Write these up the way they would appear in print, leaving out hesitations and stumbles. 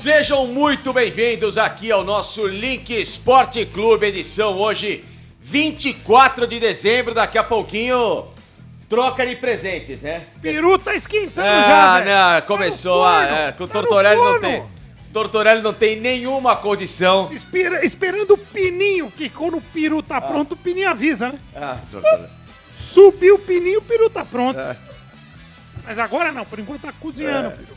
Sejam muito bem-vindos aqui ao nosso Link Esporte Clube, edição hoje, 24 de dezembro, daqui a pouquinho, troca de presentes, né? Peru tá esquentando já, velho. Não, começou, com o Tortorelli não tem. Tortorelli não tem nenhuma condição. Esperando o pininho, que quando o peru tá pronto, o pininho avisa, né? Tortorelli. Subiu o pininho, o peru tá pronto. Mas agora não, por enquanto tá cozinhando o peru.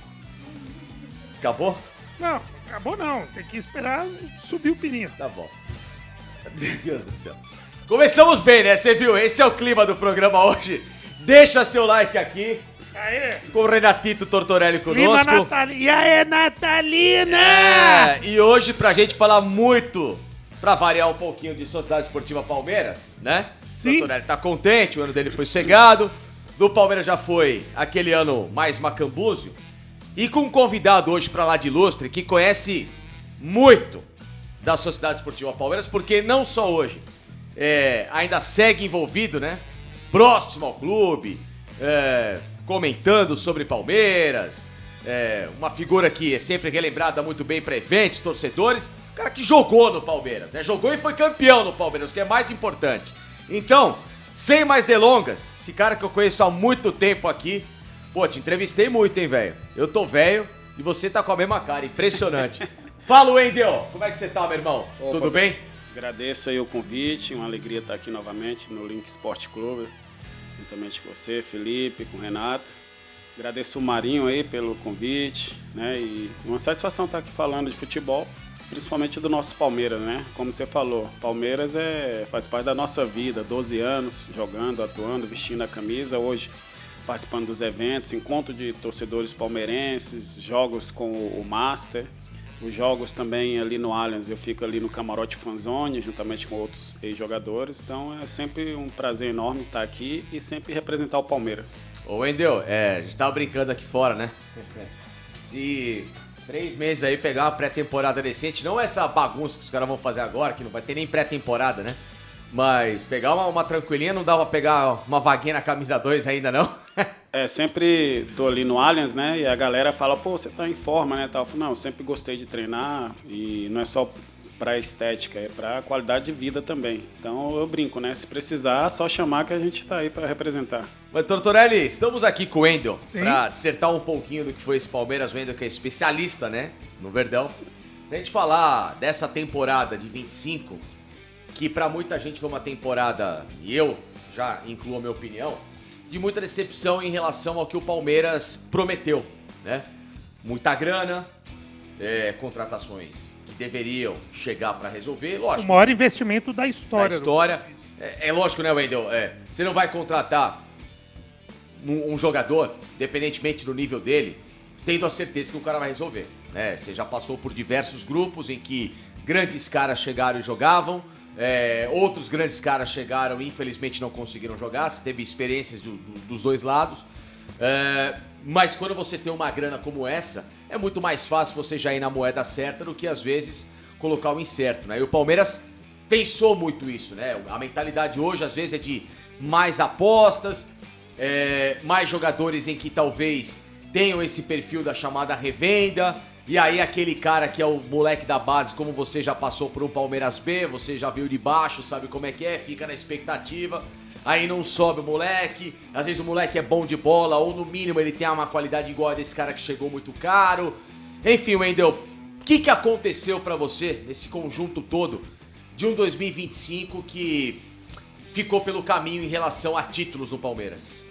Acabou? Não, acabou não. Tem que esperar subir o pininho. Tá bom. Meu Deus do céu. Começamos bem, né? Você viu? Esse é o clima do programa hoje. Deixa seu like aqui. Aê! Com o Renatito Tortorelli conosco. Clima Natalina. E aí, Natalina? E hoje pra gente falar muito, pra variar um pouquinho de Sociedade Esportiva Palmeiras, né? Sim. O Tortorelli tá contente, o ano dele foi cegado. Do Palmeiras já foi aquele ano mais macambúzio. E com um convidado hoje pra lá de ilustre, que conhece muito da Sociedade Esportiva Palmeiras, porque não só hoje, ainda segue envolvido, né? Próximo ao clube, comentando sobre Palmeiras, uma figura que é sempre relembrada muito bem para eventos, torcedores, um cara que jogou no Palmeiras, né? Jogou e foi campeão no Palmeiras, o que é mais importante. Então, sem mais delongas, esse cara que eu conheço há muito tempo aqui, pô, te entrevistei muito, hein, velho? Eu tô velho e você tá com a mesma cara, impressionante. Fala, Wendel, como é que você tá, meu irmão? Opa, tudo bem? Agradeço aí o convite, uma alegria estar aqui novamente no Link Esporte Clube, juntamente com você, Felipe, com o Renato. Agradeço o Marinho aí pelo convite, né? E uma satisfação estar aqui falando de futebol, principalmente do nosso Palmeiras, né? Como você falou, Palmeiras faz parte da nossa vida, 12 anos jogando, atuando, vestindo a camisa, hoje participando dos eventos, encontro de torcedores palmeirenses, jogos com o Master, os jogos também ali no Allianz, eu fico ali no Camarote Fanzone, juntamente com outros ex-jogadores, então é sempre um prazer enorme estar aqui e sempre representar o Palmeiras. Ô, Wendel, a gente tava brincando aqui fora, né? Se 3 meses aí pegar uma pré-temporada decente, não essa bagunça que os caras vão fazer agora, que não vai ter nem pré-temporada, né? Mas pegar uma tranquilinha, não dá pra pegar uma vaguinha na camisa 2 ainda, não? Sempre tô ali no Allianz, né? E a galera fala, pô, você tá em forma, né? Tal. Eu falo, não, eu sempre gostei de treinar e não é só pra estética, é pra qualidade de vida também. Então eu brinco, né? Se precisar, só chamar que a gente tá aí pra representar. Mas, Tortorelli, estamos aqui com o Wendel Sim. pra dissertar um pouquinho do que foi esse Palmeiras. O Wendel que é especialista, né? No Verdão. Pra gente falar dessa temporada de 25, que pra muita gente foi uma temporada, e eu já incluo a minha opinião, de muita decepção em relação ao que o Palmeiras prometeu, né? Muita grana, contratações que deveriam chegar pra resolver, O lógico. maior investimento da Da história. história. É lógico, né, Wendel? Você não vai contratar um jogador, independentemente do nível dele, tendo a certeza que o cara vai resolver, né? Você já passou por diversos grupos em que grandes caras chegaram e jogavam, outros grandes caras chegaram e infelizmente não conseguiram jogar. Você teve experiências dos dois lados. Mas quando você tem uma grana como essa, é muito mais fácil você já ir na moeda certa do que às vezes colocar o incerto, né? E o Palmeiras pensou muito isso, né? A mentalidade hoje às vezes é de mais apostas, mais jogadores em que talvez tenham esse perfil da chamada revenda. E aí aquele cara que é o moleque da base, como você já passou por um Palmeiras B, você já viu de baixo, sabe como é que é, fica na expectativa, aí não sobe o moleque, às vezes o moleque é bom de bola, ou no mínimo ele tem uma qualidade igual a desse cara que chegou muito caro. Enfim, Wendel, o que aconteceu pra você, nesse conjunto todo, de um 2025 que ficou pelo caminho em relação a títulos no Palmeiras?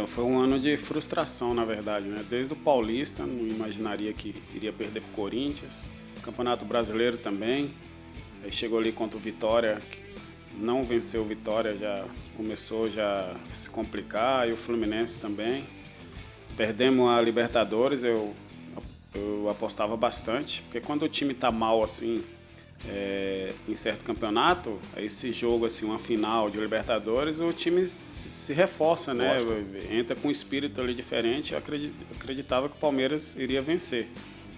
Foi um ano de frustração, na verdade, né? Desde o Paulista, não imaginaria que iria perder pro Corinthians. Campeonato Brasileiro também. Aí chegou ali contra o Vitória, que não venceu o Vitória, já começou a se complicar, e o Fluminense também. Perdemos a Libertadores, eu apostava bastante, porque quando o time tá mal assim, em certo campeonato, esse jogo, assim, uma final de Libertadores, o time se reforça, né? Entra com um espírito ali diferente. Eu acreditava que o Palmeiras iria vencer.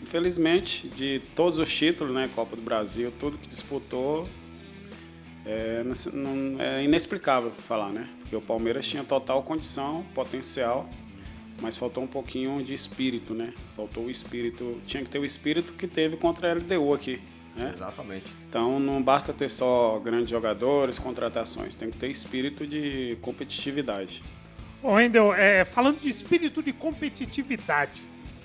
Infelizmente, de todos os títulos, né? Copa do Brasil, tudo que disputou, é inexplicável falar, né? Porque o Palmeiras tinha total condição, potencial, mas faltou um pouquinho de espírito, né? Faltou o espírito, tinha que ter o espírito que teve contra a LDU aqui, né? Exatamente. Então não basta ter só grandes jogadores, contratações, tem que ter espírito de competitividade. Ô, Wendel, falando de espírito de competitividade,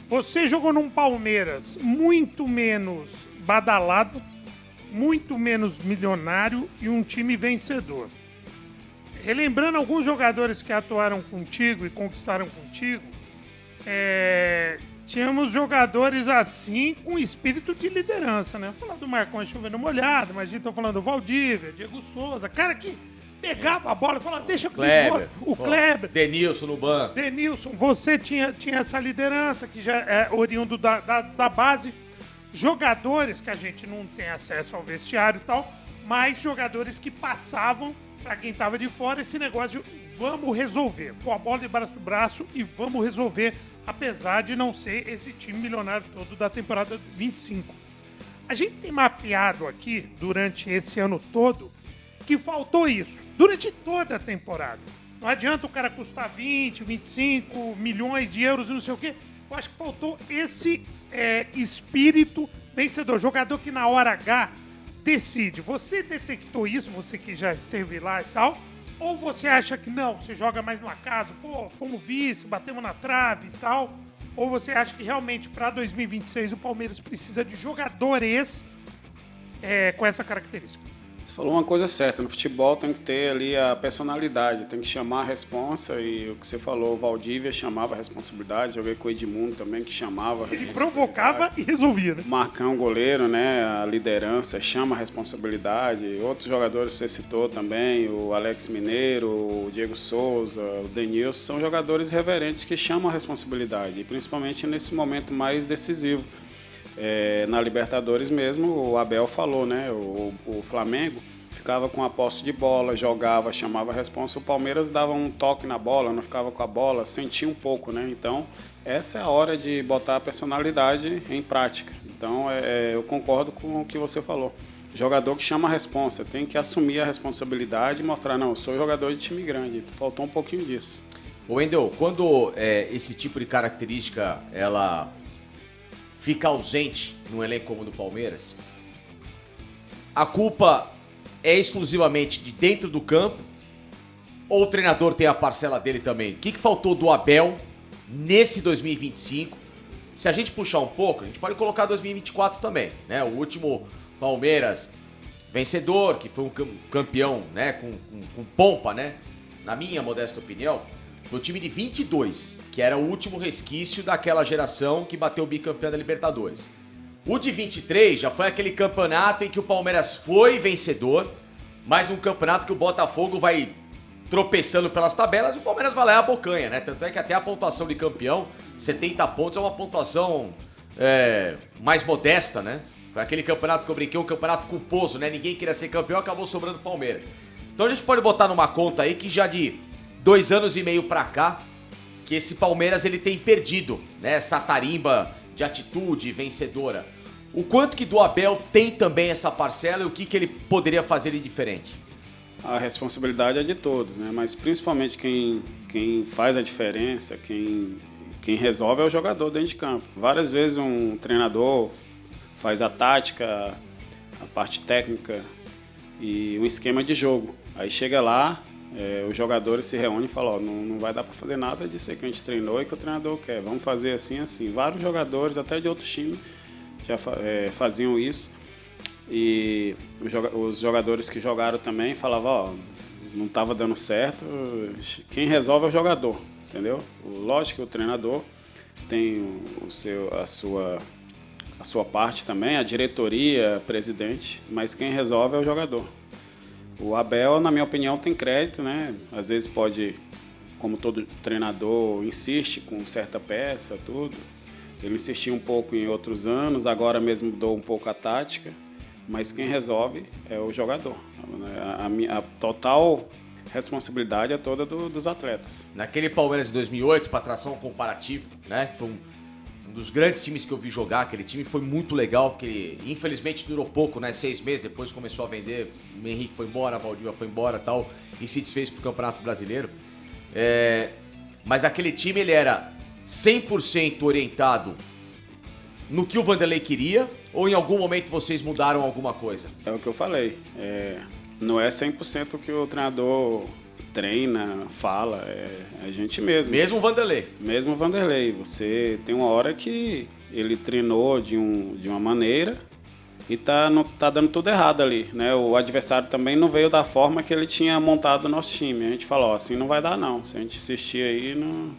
você jogou num Palmeiras muito menos badalado, muito menos milionário e um time vencedor. Relembrando alguns jogadores que atuaram contigo e conquistaram contigo, tínhamos jogadores assim com espírito de liderança, né? Falar do Marcão chovendo molhado, mas a gente tá falando do Valdívia, Diego Souza, cara que pegava a bola e falava, deixa comigo, o Kleber. Denilson no banco. Denilson, você tinha essa liderança que já é oriundo da base. Jogadores que a gente não tem acesso ao vestiário e tal, mas jogadores que passavam para quem tava de fora esse negócio de vamos resolver. Pô, a bola debaixo do braço e vamos resolver, apesar de não ser esse time milionário todo da temporada 25. A gente tem mapeado aqui, durante esse ano todo, que faltou isso, durante toda a temporada. Não adianta o cara custar 20, 25 milhões de euros e não sei o quê. Eu acho que faltou esse espírito vencedor. Jogador que na hora H decide. Você detectou isso, você que já esteve lá e tal? Ou você acha que não, você joga mais no acaso? Pô, fomos vice, batemos na trave e tal. Ou você acha que realmente para 2026 o Palmeiras precisa de jogadores com essa característica? Você falou uma coisa certa, no futebol tem que ter ali a personalidade, tem que chamar a responsa, e o que você falou, o Valdívia chamava a responsabilidade, joguei com o Edmundo também, que chamava a responsabilidade. Ele provocava e resolvia, né? Marcão, goleiro, né, a liderança, chama a responsabilidade. Outros jogadores você citou também, o Alex Mineiro, o Diego Souza, o Denilson, são jogadores reverentes que chamam a responsabilidade, e principalmente nesse momento mais decisivo. Na Libertadores mesmo, o Abel falou, né? O Flamengo ficava com a posse de bola, jogava, chamava a responsa. O Palmeiras dava um toque na bola, não ficava com a bola, sentia um pouco, né? Então, essa é a hora de botar a personalidade em prática. Então, eu concordo com o que você falou. Jogador que chama a responsa, tem que assumir a responsabilidade e mostrar, não, eu sou jogador de time grande. Faltou um pouquinho disso. Ô Wendel, quando esse tipo de característica, ela fica ausente num elenco como o do Palmeiras, a culpa é exclusivamente de dentro do campo ou o treinador tem a parcela dele também? O que faltou do Abel nesse 2025? Se a gente puxar um pouco, a gente pode colocar 2024 também, né? O último Palmeiras vencedor, que foi um campeão, né? Com pompa, né? Na minha modesta opinião, foi o time de 22, que era o último resquício daquela geração que bateu o bicampeão da Libertadores. O de 23 já foi aquele campeonato em que o Palmeiras foi vencedor, mas um campeonato que o Botafogo vai tropeçando pelas tabelas e o Palmeiras vai lá e abocanha, né? Tanto é que até a pontuação de campeão, 70 pontos, é uma pontuação mais modesta, né? Foi aquele campeonato que eu brinquei, um campeonato culposo, né? Ninguém queria ser campeão, acabou sobrando o Palmeiras. Então a gente pode botar numa conta aí que já de 2 anos e meio pra cá, que esse Palmeiras ele tem perdido, né? Essa tarimba de atitude vencedora. O quanto que do Abel tem também essa parcela e o que ele poderia fazer de diferente? A responsabilidade é de todos, né? Mas principalmente quem faz a diferença, quem resolve é o jogador dentro de campo. Várias vezes um treinador faz a tática, a parte técnica e um esquema de jogo. Aí chega lá, os jogadores se reúnem e falam, não vai dar para fazer nada disso aí que a gente treinou e que o treinador quer. Vamos fazer assim, assim. Vários jogadores, até de outros times, já faziam isso. E os jogadores que jogaram também falavam, não estava dando certo. Quem resolve é o jogador, entendeu? Lógico que o treinador tem a sua parte também, a diretoria, presidente, mas quem resolve é o jogador. O Abel, na minha opinião, tem crédito, né? Às vezes pode, como todo treinador, insiste com certa peça, tudo. Ele insistiu um pouco em outros anos, agora mesmo mudou um pouco a tática, mas quem resolve é o jogador. A total responsabilidade é toda dos atletas. Naquele Palmeiras de 2008, para tração comparativa, né? Foi um dos grandes times que eu vi jogar, aquele time foi muito legal, porque infelizmente durou pouco, né? 6 meses, depois começou a vender, o Henrique foi embora, a Valdívia foi embora e tal, e se desfez pro Campeonato Brasileiro. Mas aquele time, ele era 100% orientado no que o Vanderlei queria, ou em algum momento vocês mudaram alguma coisa? É o que eu falei. Não é 100% o que o treinador treina, fala, é a gente mesmo. Mesmo o Vanderlei? Mesmo o Vanderlei. Você tem uma hora que ele treinou de uma maneira e tá dando tudo errado ali, né? O adversário também não veio da forma que ele tinha montado o nosso time. A gente falou, assim não vai dar não. Se a gente insistir aí, não...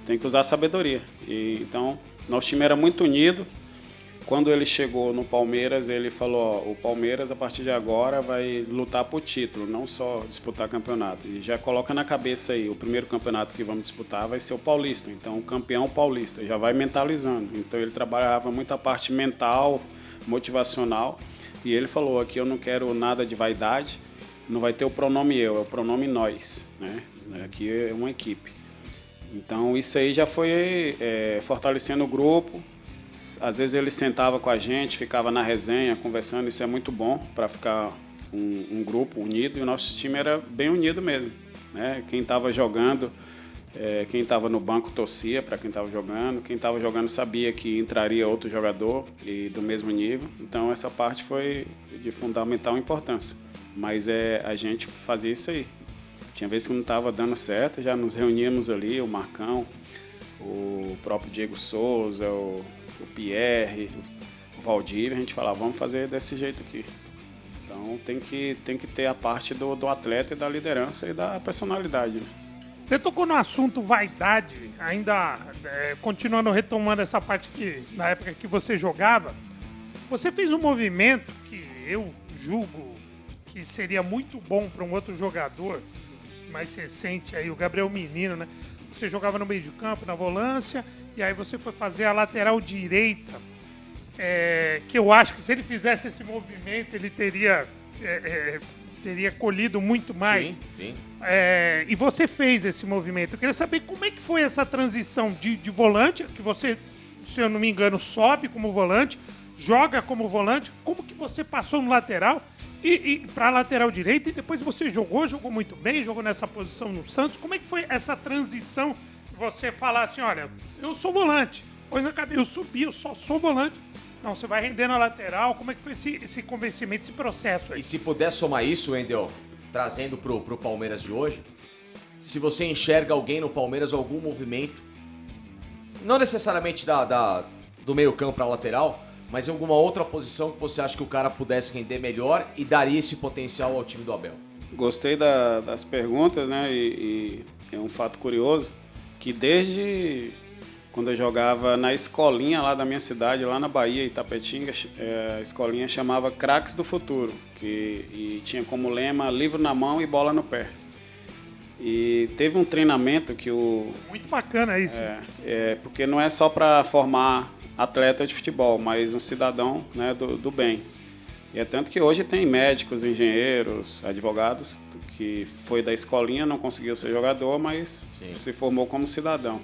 tem que usar sabedoria. Então, nosso time era muito unido. Quando ele chegou no Palmeiras, ele falou, o Palmeiras a partir de agora vai lutar por título, não só disputar campeonato. E já coloca na cabeça aí, o primeiro campeonato que vamos disputar vai ser o Paulista, então o campeão paulista, já vai mentalizando. Então ele trabalhava muito a parte mental, motivacional, e ele falou, aqui eu não quero nada de vaidade, não vai ter o pronome eu, é o pronome nós, né? Aqui é uma equipe. Então isso aí já foi fortalecendo o grupo. Às vezes ele sentava com a gente, ficava na resenha, conversando, isso é muito bom para ficar um grupo unido, e o nosso time era bem unido mesmo, né? Quem estava jogando, quem estava no banco torcia para quem estava jogando sabia que entraria outro jogador e do mesmo nível, então essa parte foi de fundamental importância, mas a gente fazia isso aí. Tinha vezes que não estava dando certo, já nos reuníamos ali, o Marcão, o próprio Diego Souza, o Pierre, o Valdir, a gente falava, vamos fazer desse jeito aqui. Então tem que ter a parte do atleta e da liderança e da personalidade. Né? Você tocou no assunto vaidade, ainda continuando retomando essa parte que na época que você jogava, você fez um movimento que eu julgo que seria muito bom para um outro jogador mais recente, aí, o Gabriel Menino, né? Você jogava no meio de campo, na volância, e aí você foi fazer a lateral direita, que eu acho que se ele fizesse esse movimento, ele teria colhido muito mais. Sim. E você fez esse movimento. Eu queria saber como é que foi essa transição de volante, que você, se eu não me engano, sobe como volante, joga como volante, como que você passou no lateral e para lateral direita, e depois você jogou muito bem, jogou nessa posição no Santos. Como é que foi essa transição de você falar assim, olha, eu sou volante, pois na cabeça eu subi, eu só sou volante. Não, você vai render na lateral. Como é que foi esse convencimento, esse processo aí? E se puder somar isso, Wendel, trazendo pro Palmeiras de hoje, se você enxerga alguém no Palmeiras, algum movimento, não necessariamente do meio campo para lateral, mas em alguma outra posição que você acha que o cara pudesse render melhor e daria esse potencial ao time do Abel? Gostei das perguntas, né? E é um fato curioso que desde quando eu jogava na escolinha lá da minha cidade, lá na Bahia, Itapetinga, a escolinha chamava Craques do Futuro, e tinha como lema livro na mão e bola no pé. E teve um treinamento que Muito bacana isso. Porque não é só para formar atleta de futebol, mas um cidadão, né, do bem. E é tanto que hoje tem médicos, engenheiros, advogados, que foi da escolinha, não conseguiu ser jogador, mas Sim. se formou como cidadão.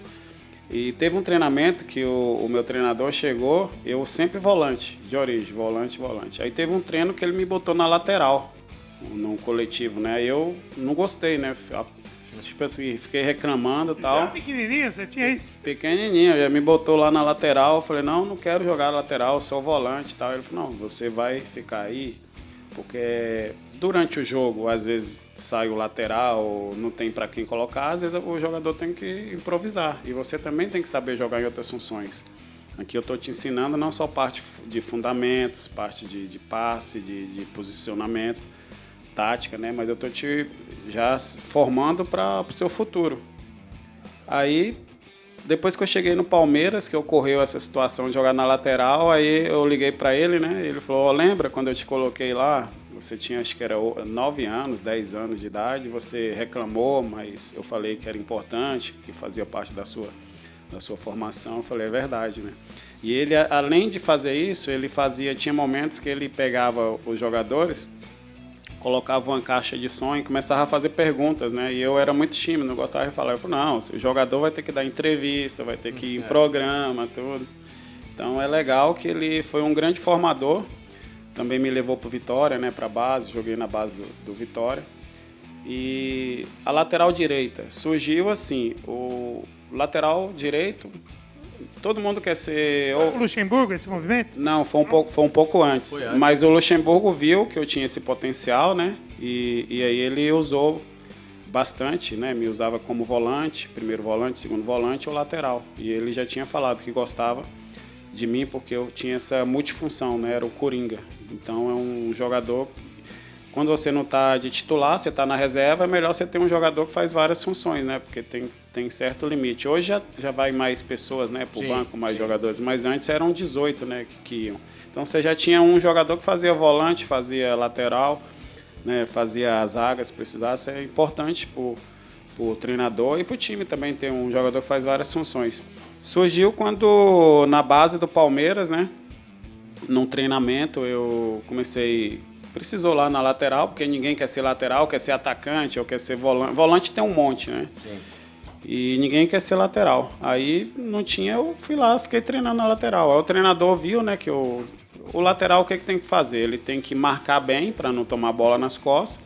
E teve um treinamento que o meu treinador chegou, eu sempre volante, de origem, volante. Aí teve um treino que ele me botou na lateral, num coletivo, né? Eu não gostei, né? Tipo assim, fiquei reclamando e tal. Já pequenininho, você tinha isso? Pequenininho, ele me botou lá na lateral, eu falei, não quero jogar lateral, sou volante e tal. Ele falou, não, você vai ficar aí, porque durante o jogo, às vezes sai o lateral, não tem para quem colocar, às vezes o jogador tem que improvisar. E você também tem que saber jogar em outras funções. Aqui eu estou te ensinando não só parte de fundamentos, parte de passe, de posicionamento, tática, né? Mas eu estou te já formando para o seu futuro. Aí, depois que eu cheguei no Palmeiras, que ocorreu essa situação de jogar na lateral, aí eu liguei para ele, né? Ele falou, lembra quando eu te coloquei lá? Você tinha, acho que era 9 anos, 10 anos de idade, você reclamou, mas eu falei que era importante, que fazia parte da sua formação. Eu falei, é verdade, né? E ele, além de fazer isso, tinha momentos que ele pegava os jogadores, colocava uma caixa de som e começava a fazer perguntas, né? E eu era muito tímido, não gostava de falar. Eu falei, não, o jogador vai ter que dar entrevista, vai ter que ir em programa, tudo. Então é legal que ele foi um grande formador. Também me levou para o Vitória, né? Para a base, joguei na base do Vitória. E a lateral direita surgiu assim, lateral direito, todo mundo quer ser... O Luxemburgo, esse movimento? Não, foi um pouco antes. Mas o Luxemburgo viu que eu tinha esse potencial, né? E aí ele usou bastante, né? Me usava como volante, primeiro volante, segundo volante ou lateral. E ele já tinha falado que gostava de mim porque eu tinha essa multifunção, né? Era o Coringa. Então é um jogador... Quando você não está de titular, você está na reserva, é melhor você ter um jogador que faz várias funções, né? Porque tem certo limite. Hoje já vai mais pessoas, né? Para o banco, mais jogadores. Mas antes eram 18, né? Que iam. Então você já tinha um jogador que fazia volante, fazia lateral, né? Fazia as zagas, se precisasse. É importante para o treinador e para o time também ter um jogador que faz várias funções. Surgiu quando, na base do Palmeiras, né? Num treinamento, eu comecei... Precisou lá na lateral, porque ninguém quer ser lateral, quer ser atacante ou quer ser volante. Volante tem um monte, né? Sim. E ninguém quer ser lateral. Aí não tinha, eu fui lá, fiquei treinando na lateral. Aí o treinador viu, né, que o lateral o que tem que fazer? Ele tem que marcar bem para não tomar bola nas costas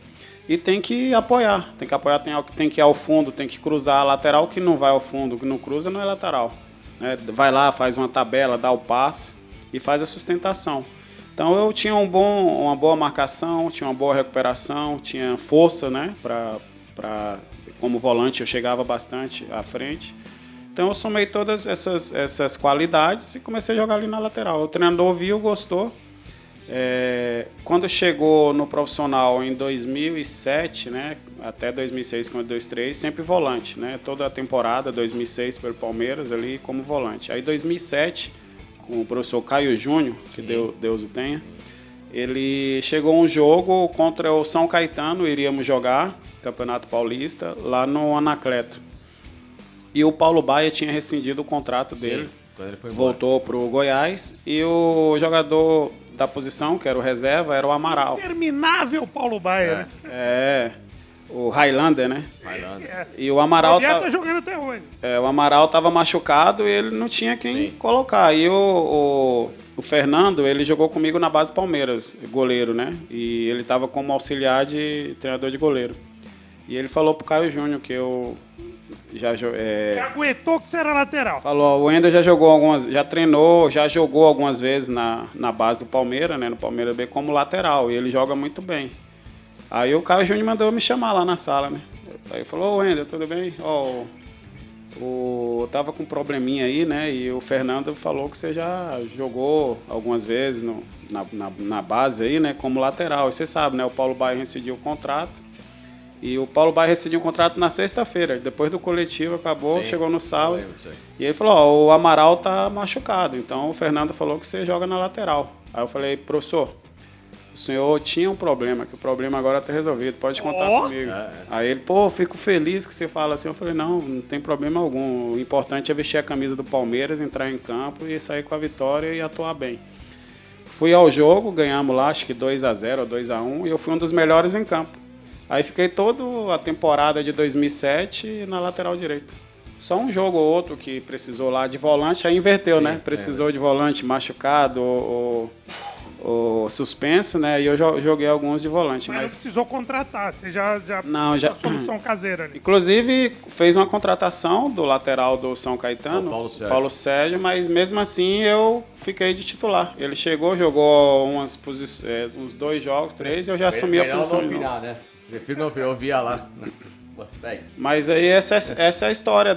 e tem que apoiar. Tem que apoiar, tem que ir ao fundo, tem que cruzar. A lateral que não vai ao fundo, que não cruza, não é lateral. Né? Vai lá, faz uma tabela, dá o passe e faz a sustentação. Então eu tinha uma boa marcação, tinha uma boa recuperação, tinha força, né? Como volante eu chegava bastante à frente. Então eu somei todas essas qualidades e comecei a jogar ali na lateral. O treinador viu, gostou. Quando chegou no profissional em 2007, né? Até 2006, quando 2003, sempre volante, né? Toda a temporada, 2006 pelo Palmeiras ali como volante. Aí 2007... com o professor Caio Júnior, que Deus o tenha, ele chegou um jogo contra o São Caetano, iríamos jogar Campeonato Paulista, lá no Anacleto. E o Paulo Baia tinha rescindido o contrato dele, quando ele foi voltou para o Goiás, e o jogador da posição, que era o reserva, era o Amaral. Interminável Paulo Baia, né? O Highlander, né? Highlander. E o Amaral tá jogando até hoje. O Amaral estava machucado e ele não tinha quem colocar. E o Fernando, ele jogou comigo na base Palmeiras, goleiro, né? E ele estava como auxiliar de treinador de goleiro. E ele falou pro Caio Júnior que eu já aguentou que você era lateral. Falou, o Wender já treinou, já jogou algumas vezes na base do Palmeiras, né? No Palmeiras B como lateral. E ele joga muito bem. Aí o Caio Júnior mandou me chamar lá na sala, né? Aí falou, Wender, tudo bem? Tava com um probleminha aí, né? E o Fernando falou que você já jogou algumas vezes na base aí, né? Como lateral. E você sabe, né? O Paulo Baia rescindiu o contrato. E o Paulo Baia rescindiu o contrato na sexta-feira. Depois do coletivo, acabou, chegou no sábado. E ele falou, o Amaral tá machucado. Então o Fernando falou que você joga na lateral. Aí eu falei, professor, o senhor tinha um problema, que o problema agora está resolvido, pode contar comigo. Aí ele, fico feliz que você fala assim. Eu falei, não tem problema algum. O importante é vestir a camisa do Palmeiras, entrar em campo e sair com a vitória e atuar bem. Fui ao jogo, ganhamos lá, acho que 2-0 ou 2-1, e eu fui um dos melhores em campo. Aí fiquei toda a temporada de 2007 na lateral direita. Só um jogo ou outro que precisou lá de volante, aí inverteu, né? Precisou de volante machucado ou suspenso, né? E eu joguei alguns de volante. Mas não precisou contratar, você já não, a solução caseira ali. Inclusive, fez uma contratação do lateral do São Caetano, Paulo Sérgio, mas mesmo assim eu fiquei de titular. Ele chegou, jogou uns 2 jogos, 3, e eu já assumi a posição. Não opinar, né? Prefiro não opinar, eu via lá. Segue. Mas aí essa é a história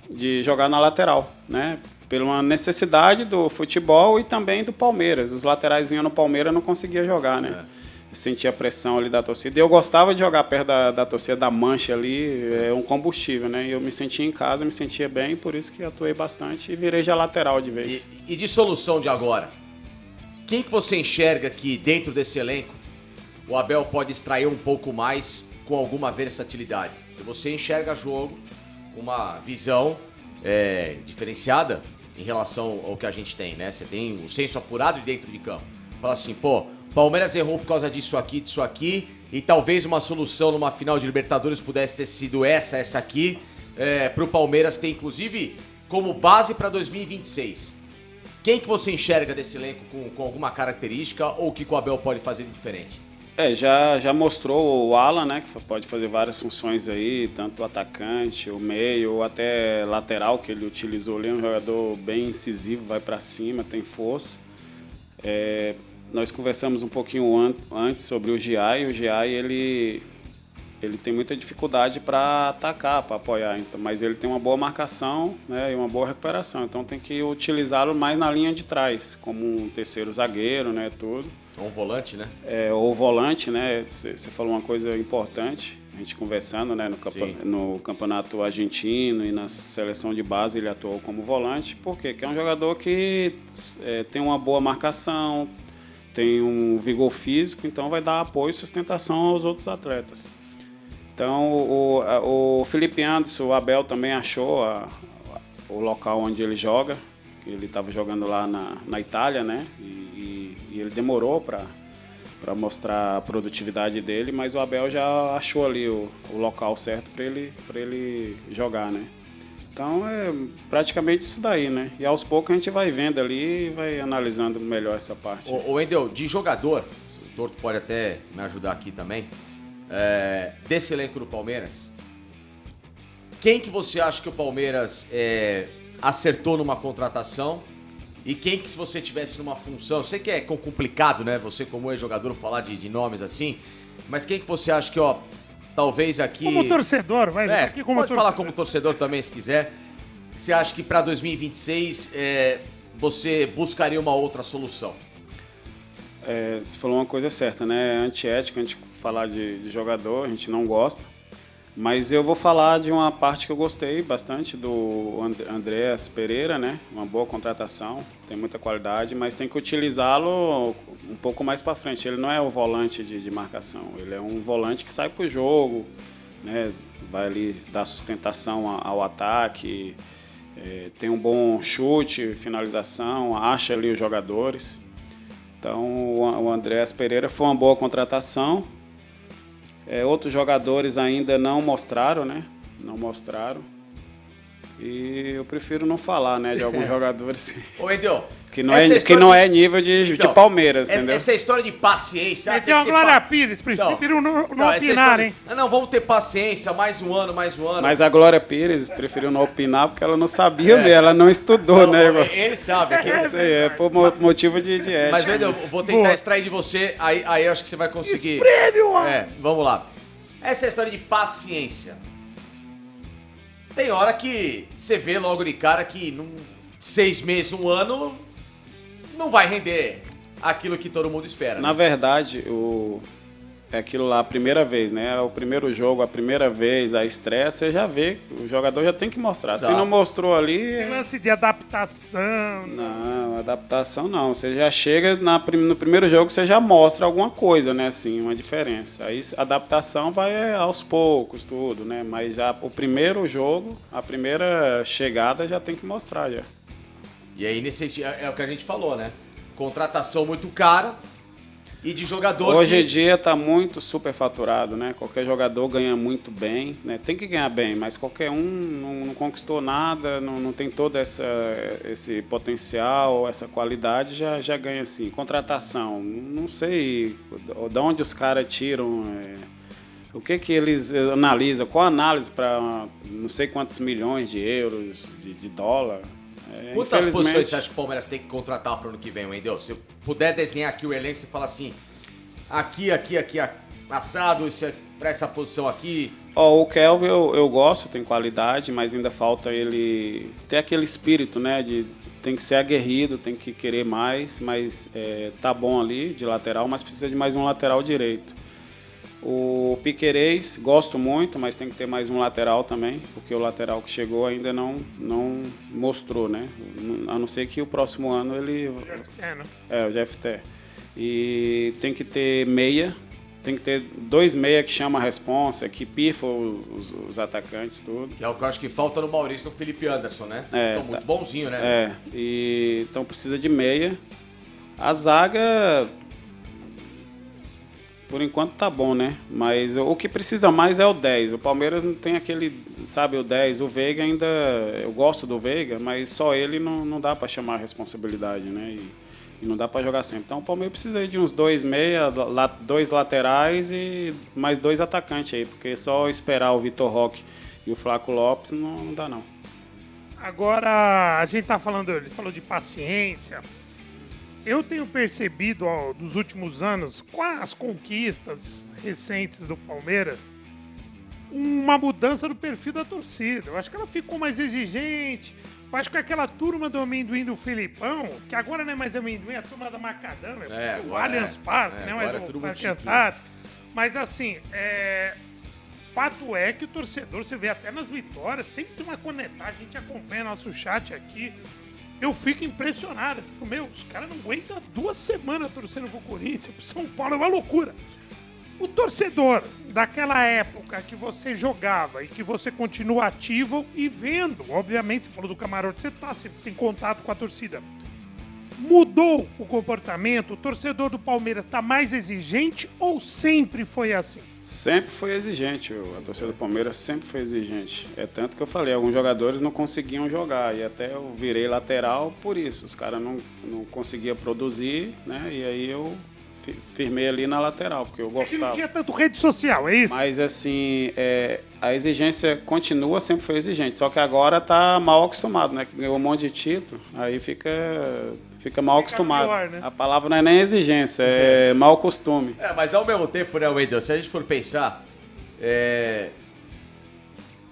de jogar na lateral, né? Pela necessidade do futebol e também do Palmeiras. Os laterais vinham no Palmeiras não conseguia jogar, né? Sentia a pressão ali da torcida. E eu gostava de jogar perto da torcida, da mancha ali, um combustível, né? E eu me sentia em casa, me sentia bem, por isso que atuei bastante e virei já lateral de vez. E de solução de agora? Quem que você enxerga que dentro desse elenco o Abel pode extrair um pouco mais com alguma versatilidade? Você enxerga jogo com uma visão diferenciada em relação ao que a gente tem, né? Você tem o senso apurado de dentro de campo. Fala assim, Palmeiras errou por causa disso aqui, e talvez uma solução numa final de Libertadores pudesse ter sido essa aqui, pro Palmeiras ter, inclusive, como base para 2026. Quem que você enxerga desse elenco com alguma característica ou que o Abel pode fazer de diferente? Já mostrou o Alan, né, que pode fazer várias funções aí, tanto o atacante, o meio, ou até lateral, que ele utilizou ali, um jogador bem incisivo, vai para cima, tem força. Nós conversamos um pouquinho antes sobre o Giai. O Giai, ele tem muita dificuldade para atacar, para apoiar, então, mas ele tem uma boa marcação, né, e uma boa recuperação, então tem que utilizá-lo mais na linha de trás, como um terceiro zagueiro, né, tudo. Ou um volante, né? Ou volante, né? Você falou uma coisa importante, a gente conversando, né? No campeonato argentino e na seleção de base ele atuou como volante. Por quê? Porque é um jogador que tem uma boa marcação, tem um vigor físico, então vai dar apoio e sustentação aos outros atletas. Então o Felipe Anderson, o Abel também achou o local onde ele joga. Ele estava jogando lá na Itália, né? E ele demorou para mostrar a produtividade dele, mas o Abel já achou ali o local certo para ele jogar, né? Então é praticamente isso daí, né? E aos poucos a gente vai vendo ali e vai analisando melhor essa parte. Ô Wendel, de jogador, o Torto pode até me ajudar aqui também, desse elenco do Palmeiras, quem que você acha que o Palmeiras acertou numa contratação e quem que, se você tivesse numa função, eu sei que é complicado, né, você como ex-jogador falar de nomes assim, mas quem que você acha que, talvez aqui... Como torcedor, vai aqui como pode torcedor. falar como torcedor também, se quiser. Você acha que para 2026 você buscaria uma outra solução? Você falou uma coisa certa, né, é antiética a gente falar de jogador, a gente não gosta. Mas eu vou falar de uma parte que eu gostei bastante do Andreas Pereira, né? Uma boa contratação, tem muita qualidade, mas tem que utilizá-lo um pouco mais para frente. Ele não é o volante de marcação, ele é um volante que sai para o jogo, né? Vai ali dar sustentação ao ataque, tem um bom chute, finalização, acha ali os jogadores. Então o Andreas Pereira foi uma boa contratação. Outros jogadores ainda não mostraram, né? Não mostraram. E eu prefiro não falar, né? De alguns jogadores Ô, Wendel, que não é nível de Palmeiras, entendeu? Essa história de paciência... Tem uma Glória Pires, prefiro não opinar, hein? Não, vamos ter paciência, mais um ano. Mas a Glória Pires preferiu não opinar porque ela não sabia mesmo, ela não estudou, né? Ele sabe. Isso aí, é por motivo de ética. Mas, Wendel, eu vou tentar extrair de você, aí eu acho que você vai conseguir... Espreme, mano! Vamos lá. Essa história de paciência... Tem hora que você vê logo de cara que 6 meses, 1 ano, não vai render aquilo que todo mundo espera. Na verdade, é aquilo lá, a primeira vez, né? O primeiro jogo, a primeira vez, a estreia, você já vê, o jogador já tem que mostrar. Exato. Se não mostrou ali... Esse lance de adaptação... Não, adaptação não. Você já chega, no primeiro jogo, você já mostra alguma coisa, né? Assim, uma diferença. Aí a adaptação vai aos poucos, tudo, né? Mas já o primeiro jogo, a primeira chegada já tem que mostrar, já. E aí, é o que a gente falou, né? Contratação muito cara... E de jogador Hoje em dia está muito superfaturado, né? Qualquer jogador ganha muito bem, né? Tem que ganhar bem, mas qualquer um não conquistou nada, não tem todo esse potencial, essa qualidade, já ganha assim. Contratação, não sei de onde os caras tiram, o que eles analisam, qual a análise para não sei quantos milhões de euros, de dólar. Quantas posições você acha que o Palmeiras tem que contratar para o ano que vem, Wendel? Se eu puder desenhar aqui o elenco, você fala assim, aqui, assado, para essa posição aqui. O Kelvin eu gosto, tem qualidade, mas ainda falta ele ter aquele espírito, né? Tem que ser aguerrido, tem que querer mais, mas tá bom ali de lateral, mas precisa de mais um lateral direito. O Piquerez, gosto muito, mas tem que ter mais um lateral também, porque o lateral que chegou ainda não mostrou, né? A não ser que o próximo ano ele... o GFT. E tem que ter meia, tem que ter 2 meia que chama a responsa, que pifa os atacantes, tudo. Que é o que eu acho que falta no Maurício e no Felipe Anderson, né? Então, muito bonzinho, né? Então precisa de meia. A zaga... Por enquanto tá bom, né? Mas o que precisa mais é o 10. O Palmeiras não tem aquele, sabe, o 10. O Veiga ainda... Eu gosto do Veiga, mas só ele não dá para chamar a responsabilidade, né? E não dá para jogar sempre. Então o Palmeiras precisa aí de uns 2 meia, 2 laterais e mais 2 atacantes aí, porque só esperar o Vitor Roque e o Flaco Lopes não dá não. Agora, a gente tá falando, ele falou de paciência. Eu tenho percebido dos últimos anos, com as conquistas recentes do Palmeiras, uma mudança no perfil da torcida. Eu acho que ela ficou mais exigente. Eu acho que aquela turma do amendoim do Filipão, que agora não é mais amendoim, é a turma da Macadâmia, o Allianz Parque, não é mais o Parque Antártico. Mas assim, fato é que o torcedor, você vê até nas vitórias, sempre tem uma conectagem, a gente acompanha nosso chat aqui. Eu fico impressionado, eu fico, os caras não aguentam 2 semanas torcendo pro Corinthians, pro São Paulo, é uma loucura. O torcedor daquela época que você jogava e que você continua ativo e vendo, obviamente, você falou do camarote, você tem contato com a torcida. Mudou o comportamento? O torcedor do Palmeiras está mais exigente ou sempre foi assim? Sempre foi exigente, a torcida do Palmeiras sempre foi exigente. É tanto que eu falei, alguns jogadores não conseguiam jogar e até eu virei lateral por isso. Os caras não conseguiam produzir, né? E aí eu firmei ali na lateral, porque eu gostava. Não tinha tanto rede social, é isso? Mas assim, a exigência continua, sempre foi exigente. Só que agora tá mal acostumado, né? Que ganhou um monte de título, aí fica mal acostumado. Pior, né? A palavra não é nem exigência, é mau costume. Mas ao mesmo tempo, né, Wendel, se a gente for pensar,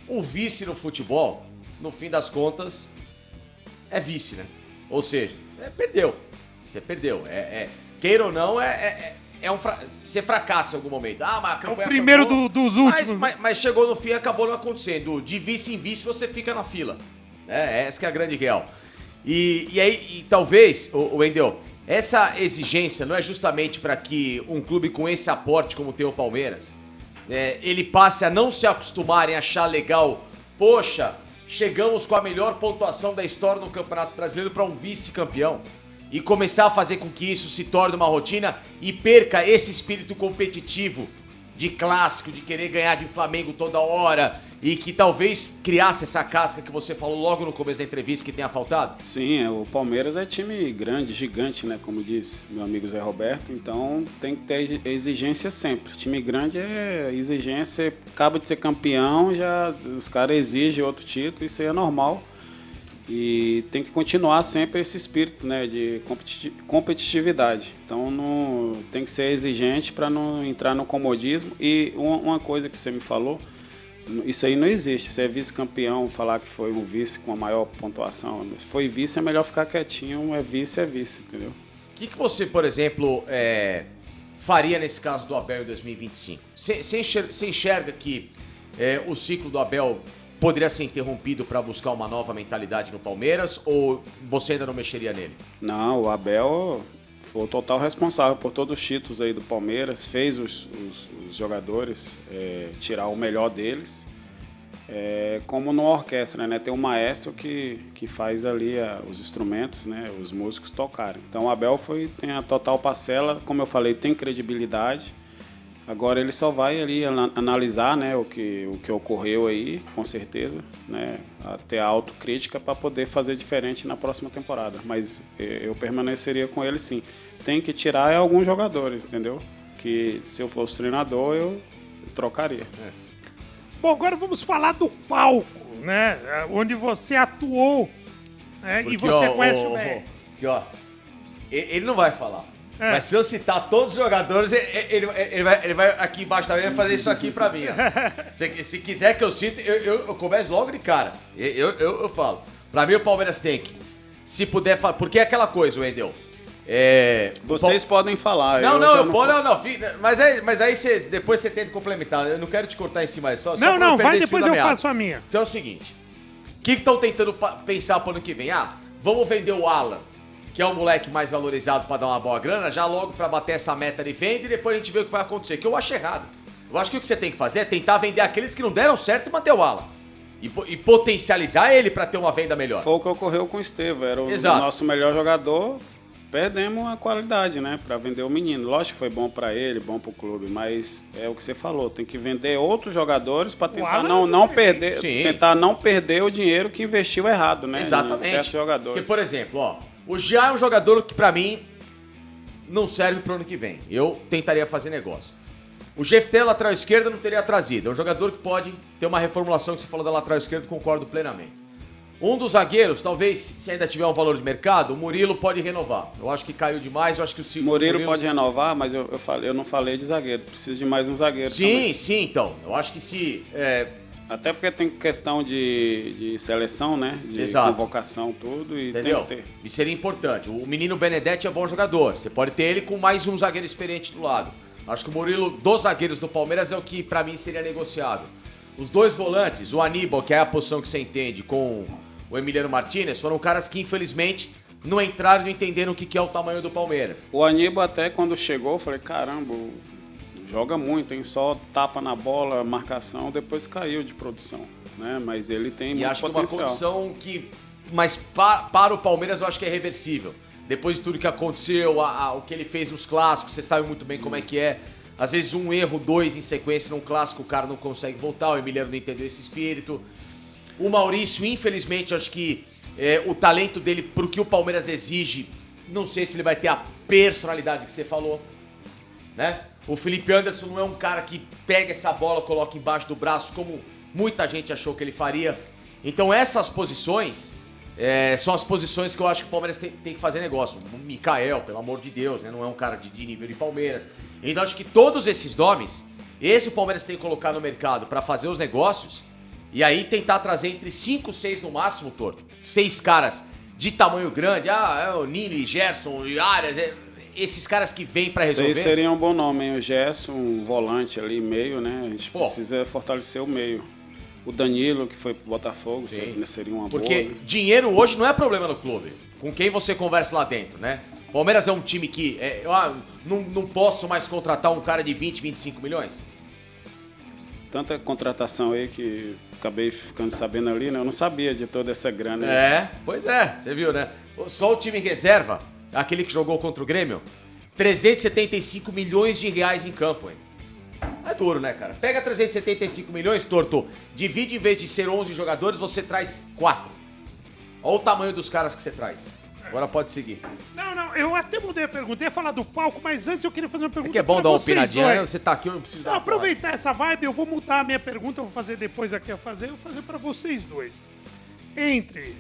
o vice no futebol, no fim das contas, é vice, né? Ou seja, perdeu. Você perdeu. Queira ou não, você fracassa em algum momento. Mas a campanha é o primeiro dos últimos. Mas chegou no fim e acabou não acontecendo. De vice em vice você fica na fila. Essa que é a grande real. E aí, talvez, Wendel, essa exigência não é justamente para que um clube com esse aporte como tem o Palmeiras, ele passe a não se acostumar em achar legal, poxa, chegamos com a melhor pontuação da história no Campeonato Brasileiro para um vice-campeão. E começar a fazer com que isso se torne uma rotina e perca esse espírito competitivo de clássico, de querer ganhar de Flamengo toda hora e que talvez criasse essa casca que você falou logo no começo da entrevista que tenha faltado? Sim, o Palmeiras é time grande, gigante, né? Como disse meu amigo Zé Roberto, então tem que ter exigência sempre. Time grande é exigência, acaba de ser campeão, já os caras exigem outro título, isso aí é normal. E tem que continuar sempre esse espírito, né, de competitividade. Então tem que ser exigente para não entrar no comodismo. E uma coisa que você me falou, isso aí não existe. Se é vice-campeão, falar que foi um vice com a maior pontuação, foi vice, é melhor ficar quietinho, é vice, entendeu? O que você, por exemplo, faria nesse caso do Abel em 2025? Você enxerga que o ciclo do Abel poderia ser interrompido para buscar uma nova mentalidade no Palmeiras ou você ainda não mexeria nele? Não, o Abel foi o total responsável por todos os títulos aí do Palmeiras, fez os jogadores tirar o melhor deles, como numa orquestra, né? Tem um maestro que faz ali os instrumentos, né? Os músicos tocarem. Então o Abel tem a total parcela, como eu falei, tem credibilidade. Agora ele só vai ali analisar, né, o que ocorreu aí, com certeza, né, ter a autocrítica para poder fazer diferente na próxima temporada. Mas eu permaneceria com ele sim. Tem que tirar alguns jogadores, entendeu? Que se eu fosse treinador, eu trocaria. Bom, agora vamos falar do palco, né, onde você atuou, né, e você conhece o bem. Ele não vai falar. Mas se eu citar todos os jogadores, ele vai aqui embaixo também vai fazer isso aqui pra mim. Se quiser que eu cite, eu começo logo de cara. Eu falo. Pra mim o Palmeiras tem que, se puder falar, porque é aquela coisa, Wendel. Vocês podem falar. Não. Mas aí depois você tenta complementar. Eu não quero te cortar em cima só. Não, vai, depois eu faço a minha. Então é o seguinte. O que estão tentando pensar pro ano que vem? Vamos vender o Alan, que é o moleque mais valorizado pra dar uma boa grana, já logo pra bater essa meta de venda e depois a gente vê o que vai acontecer, que eu acho errado. Eu acho que o que você tem que fazer é tentar vender aqueles que não deram certo e manter o Alan. E potencializar ele pra ter uma venda melhor. Foi o que ocorreu com o Estevão, era o nosso melhor jogador, perdemos a qualidade, né, pra vender o menino. Lógico que foi bom pra ele, bom pro clube, mas é o que você falou, tem que vender outros jogadores pra tentar não perder o dinheiro que investiu errado, né? Exatamente. Em certos jogadores. Porque, por exemplo, o Jean é um jogador que, pra mim, não serve pro ano que vem. Eu tentaria fazer negócio. O Jefté, lateral esquerda, não teria trazido. É um jogador que pode ter uma reformulação que você falou da lateral esquerda, concordo plenamente. Um dos zagueiros, talvez, se ainda tiver um valor de mercado, o Murilo pode renovar. Eu acho que caiu demais, eu acho que o Silvio... Murilo pode renovar, mas eu não falei de zagueiro. Preciso de mais um zagueiro também. Sim, então. Eu acho que se... Até porque tem questão de seleção, né? De Exato. convocação, tudo, e Entendeu? tem que ter. E seria importante. O menino Benedetti é bom jogador. Você pode ter ele com mais um zagueiro experiente do lado. Acho que o Murilo, dos zagueiros do Palmeiras, é o que pra mim seria negociável. Os dois volantes, o Aníbal, que é a posição que você entende, com o Emiliano Martínez, foram caras que, infelizmente, não entraram e não entenderam o que é o tamanho do Palmeiras. O Aníbal até quando chegou, eu falei, caramba, joga muito, hein? Só tapa na bola, marcação, depois caiu de produção, né? Mas ele tem E muito acho potencial. que uma condição que... Mas para o Palmeiras eu acho que é reversível. Depois de tudo que aconteceu, o que ele fez nos clássicos, você sabe muito bem como é que é. Às vezes um erro, dois em sequência num clássico, o cara não consegue voltar, o Emiliano não entendeu esse espírito. O Maurício, infelizmente, acho que o talento dele pro que o Palmeiras exige, não sei se ele vai ter a personalidade que você falou, né? O Felipe Anderson não é um cara que pega essa bola, coloca embaixo do braço, como muita gente achou que ele faria. Então essas posições são as posições que eu acho que o Palmeiras tem que fazer negócio. O Mikael, pelo amor de Deus, né? Não é um cara de nível de Palmeiras. Então acho que todos esses nomes, esse o Palmeiras tem que colocar no mercado para fazer os negócios e aí tentar trazer entre 5, 6 no máximo, Torto. 6 caras de tamanho grande, o Nino e Gerson e Arias, esses caras que vêm para resolver. Isso aí seria um bom nome, hein? O Gerson, um volante ali, meio, né? A gente precisa fortalecer o meio. O Danilo, que foi pro Botafogo, seria uma boa. Porque né? dinheiro hoje não é problema no clube. Com quem você conversa lá dentro, né? Palmeiras é um time que... não posso mais contratar um cara de 20, 25 milhões? Tanta contratação aí que acabei ficando sabendo ali, né? Eu não sabia de toda essa grana. Aí. Pois é, você viu, né? Só o time reserva, aquele que jogou contra o Grêmio, 375 milhões de reais em campo, hein? É duro, né, cara? Pega 375 milhões, Torto, divide, em vez de ser 11 jogadores, você traz 4. Olha o tamanho dos caras que você traz. Agora pode seguir. Não, eu até mudei a pergunta. Eu ia falar do palco, mas antes eu queria fazer uma pergunta. Que é bom dar uma vocês opinadinha, dois. né? Você tá aqui, eu não preciso dar uma aproveitar essa vibe, eu vou mudar a minha pergunta, eu vou fazer depois aqui eu vou fazer pra vocês dois. Entre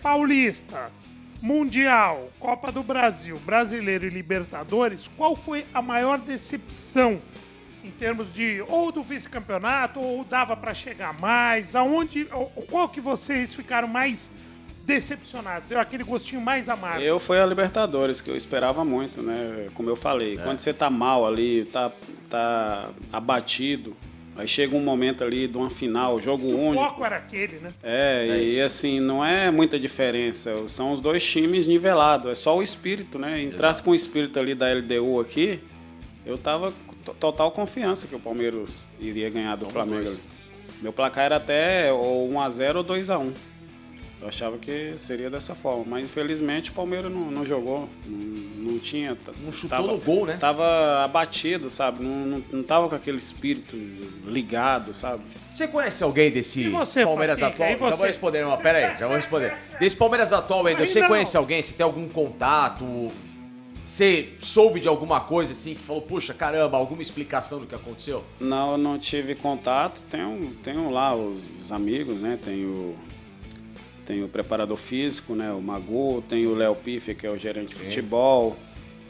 Paulista, Mundial, Copa do Brasil, Brasileiro e Libertadores, qual foi a maior decepção em termos de ou do vice-campeonato ou dava pra chegar mais? Qual que vocês ficaram mais decepcionado, deu aquele gostinho mais amargo? Foi a Libertadores, que eu esperava muito, né? Como eu falei, quando você tá mal ali, tá abatido, aí chega um momento ali de uma final, jogo único. O foco era aquele, né? E assim, não é muita diferença, são os dois times nivelados, é só o espírito, né? Entrasse com o espírito ali da LDU aqui, eu tava com total confiança que o Palmeiras iria ganhar do Flamengo ali. Meu placar era até ou 1-0 ou 2-1. Eu achava que seria dessa forma, mas infelizmente o Palmeiras não jogou, não tinha... Não chutou no gol, né? Tava abatido, sabe? Não tava com aquele espírito ligado, sabe? Você conhece alguém desse Palmeiras atual? Já vou responder, pera aí, já vou responder. Desse Palmeiras atual, Wendel, você conhece alguém? Você tem algum contato? Você soube de alguma coisa assim, que falou, puxa, caramba, alguma explicação do que aconteceu? Não, eu não tive contato. Tenho lá os amigos, né? Tem o preparador físico, né, o Magu, tem o Léo Piffer, que é o gerente de futebol,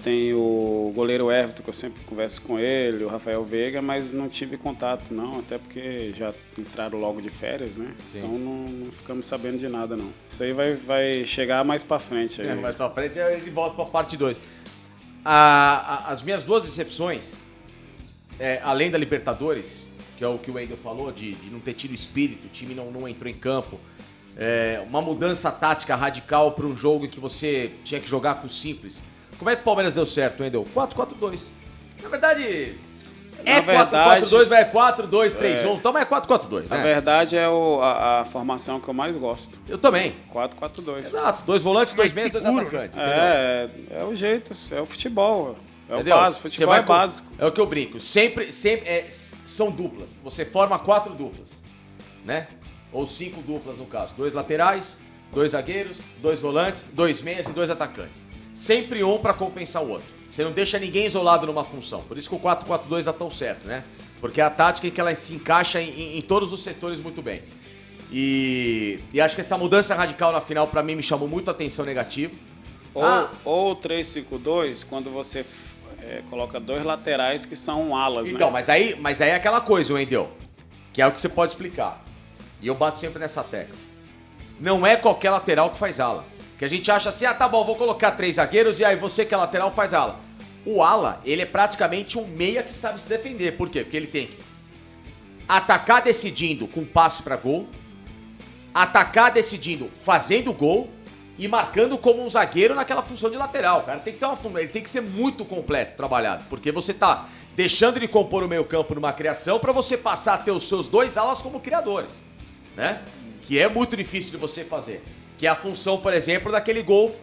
tem o goleiro Everton, que eu sempre converso com ele, o Rafael Veiga, mas não tive contato não, até porque já entraram logo de férias, né? Sim. Então não ficamos sabendo de nada não. Isso aí vai chegar mais pra frente. Aí. Mais pra frente ele volta pra parte 2. As minhas duas decepções, além da Libertadores, que é o que o Wendel falou, de não ter tido espírito, o time não entrou em campo, uma mudança tática radical para um jogo em que você tinha que jogar com o simples. Como é que o Palmeiras deu certo, Wendel? 4-4-2. Na verdade, 4-4-2, mas é 4-2-3-1. Então, mas é 4-4-2, né? Na verdade, é a formação que eu mais gosto. Eu também. 4-4-2. Exato. 2 volantes, 2 meias, 2 atacantes. É o jeito, é o futebol. É o básico, futebol é básico. É o que eu brinco. Sempre são duplas. Você forma 4 duplas, né? Ou 5 duplas no caso. 2 laterais, 2 zagueiros, 2 volantes, 2 meias e 2 atacantes. Sempre um para compensar o outro. Você não deixa ninguém isolado numa função. Por isso que o 4-4-2 dá tão certo, né? Porque é a tática em que ela se encaixa em todos os setores muito bem. E acho que essa mudança radical na final, pra mim, me chamou muito a atenção negativa. Ou 3-5-2, quando você coloca 2 laterais que são alas, então, né? mas aí é aquela coisa, Wendel, que é o que você pode explicar. E eu bato sempre nessa tecla. Não é qualquer lateral que faz ala. Que a gente acha assim, tá bom, vou colocar 3 zagueiros e aí você que é lateral faz ala. O ala, ele é praticamente um meia que sabe se defender. Por quê? Porque ele tem que atacar decidindo com passe pra gol, atacar decidindo fazendo gol e marcando como um zagueiro naquela função de lateral. O cara tem que ter ele tem que ser muito completo trabalhado, porque você tá deixando de compor o meio-campo numa criação pra você passar a ter os seus 2 alas como criadores, né? Que é muito difícil de você fazer. Que é a função, por exemplo, daquele gol,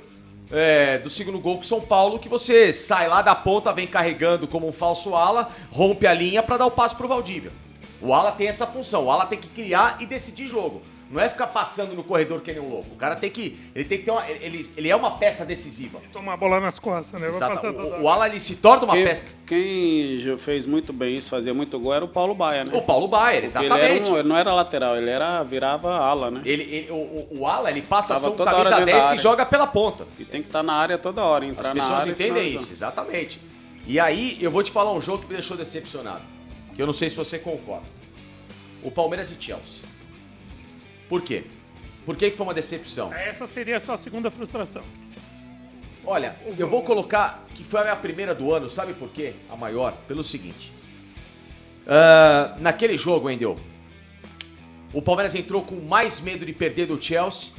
do segundo gol com o São Paulo, que você sai lá da ponta, vem carregando como um falso ala, rompe a linha pra dar o passe pro Valdívia. O ala tem essa função, o ala tem que criar e decidir jogo. Não é ficar passando no corredor que nem um louco. O cara tem que. Ele tem que ter uma. Ele é uma peça decisiva. Tomar a bola nas costas, né? O ala ele se torna uma peça. Quem fez muito bem isso, fazia muito gol, era o Paulo Baia, né? O Paulo Baia, exatamente. Ele não era lateral, ele virava ala, né? O ala, ele passa a ser um toda camisa hora 10 que área. joga pela ponta. E tem que estar na área toda hora, entrar As na pessoas área. não entendem isso, exatamente. E aí, eu vou te falar um jogo que me deixou decepcionado. Que eu não sei se você concorda. O Palmeiras e Chelsea. Por quê? Por que foi uma decepção? Essa seria a sua segunda frustração. Olha, eu vou colocar que foi a minha primeira do ano, sabe por quê? A maior, pelo seguinte. Naquele jogo, Wendel, o Palmeiras entrou com mais medo de perder do Chelsea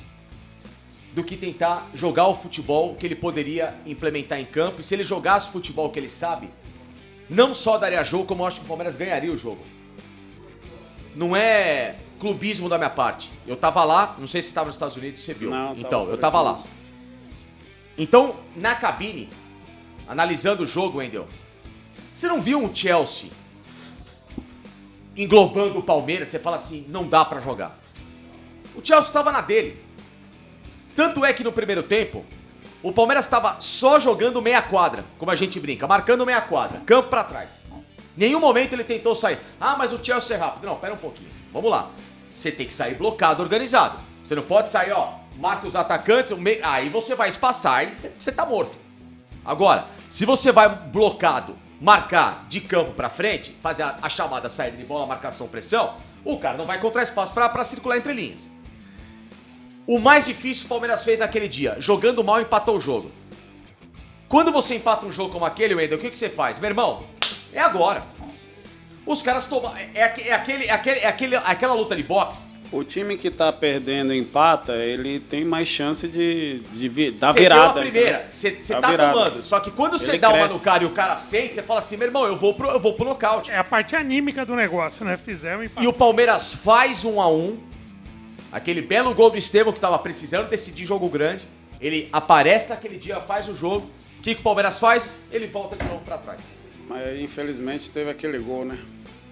do que tentar jogar o futebol que ele poderia implementar em campo. E se ele jogasse o futebol que ele sabe, não só daria jogo, como eu acho que o Palmeiras ganharia o jogo. Não é clubismo da minha parte. Eu tava lá, não sei se tava nos Estados Unidos, você viu. Não, então, eu tava lá. Então, na cabine, analisando o jogo, Wendel, você não viu um Chelsea englobando o Palmeiras? Você fala assim, não dá pra jogar. O Chelsea tava na dele. Tanto é que no primeiro tempo, o Palmeiras tava só jogando meia quadra, como a gente brinca, marcando meia quadra, campo pra trás. Nenhum momento ele tentou sair. Mas o Chelsea é rápido. Não, pera um pouquinho. Vamos lá. Você tem que sair blocado, organizado. Você não pode sair, marca os atacantes, aí você vai espaçar e você tá morto. Agora, se você vai blocado, marcar de campo pra frente, fazer a chamada saída de bola, marcação, pressão, o cara não vai encontrar espaço pra circular entre linhas. O mais difícil o Palmeiras fez naquele dia, jogando mal, empatou o jogo. Quando você empata um jogo como aquele, Wendel, o que você faz? Meu irmão, é agora. Os caras tomam. Aquela luta de boxe. O time que tá perdendo empata, ele tem mais chance de dar Cê virada. Deu a primeira, você tá virada. tomando. Só que quando você Ele dá uma cresce. no cara e o cara sente, você fala assim, meu irmão, eu vou pro nocaute. É a parte anímica do negócio, né? Fizemos empate. E o Palmeiras faz 1-1. Aquele belo gol do Estevão que tava precisando decidir jogo grande. Ele aparece naquele dia, faz o jogo. O que o Palmeiras faz? Ele volta de novo pra trás. Mas infelizmente teve aquele gol, né?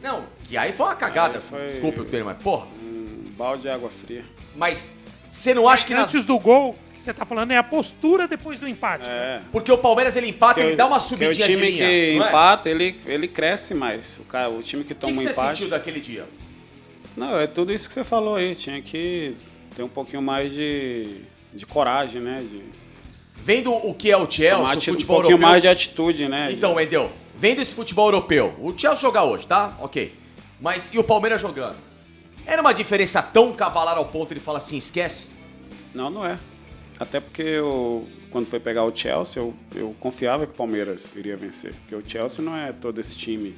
Não, que aí foi uma cagada. Foi- Desculpa o termo, mas porra. Um balde de água fria. Mas você não acha que... Antes do gol, que você tá falando é a postura depois do empate. É. Porque o Palmeiras ele empata, ele dá uma Porque subidinha o time de linha. que não é? empata, ele cresce mais. O time que O toma que um você empate... sentiu daquele dia? Não, é tudo isso que você falou aí. Tinha que ter um pouquinho mais de coragem, né? Vendo o que é o Chelsea, o Um futebol pouquinho europeu... mais de atitude, né? Então, Wendel, vendo esse futebol europeu, o Chelsea jogar hoje, tá? Ok. Mas e o Palmeiras jogando? Era uma diferença tão cavalar ao ponto de falar assim, esquece? Não é. Até porque quando foi pegar o Chelsea, eu confiava que o Palmeiras iria vencer. Porque o Chelsea não é todo esse time,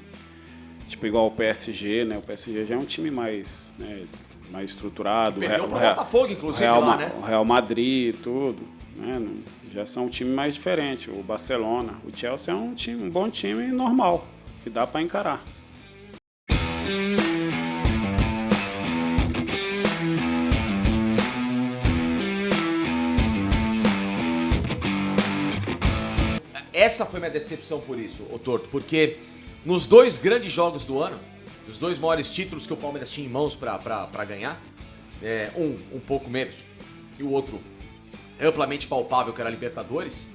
tipo, igual o PSG, né? O PSG já é um time mais, né, mais estruturado. Perdeu pro Botafogo, inclusive, lá, né? O Real Madrid, tudo. Né? Já são um time mais diferente. O Barcelona. O Chelsea é um bom time normal, que dá para encarar. Essa foi minha decepção por isso, ô Torto, porque nos 2 grandes jogos do ano, dos 2 maiores títulos que o Palmeiras tinha em mãos pra ganhar, um pouco menos e o outro amplamente palpável, que era a Libertadores,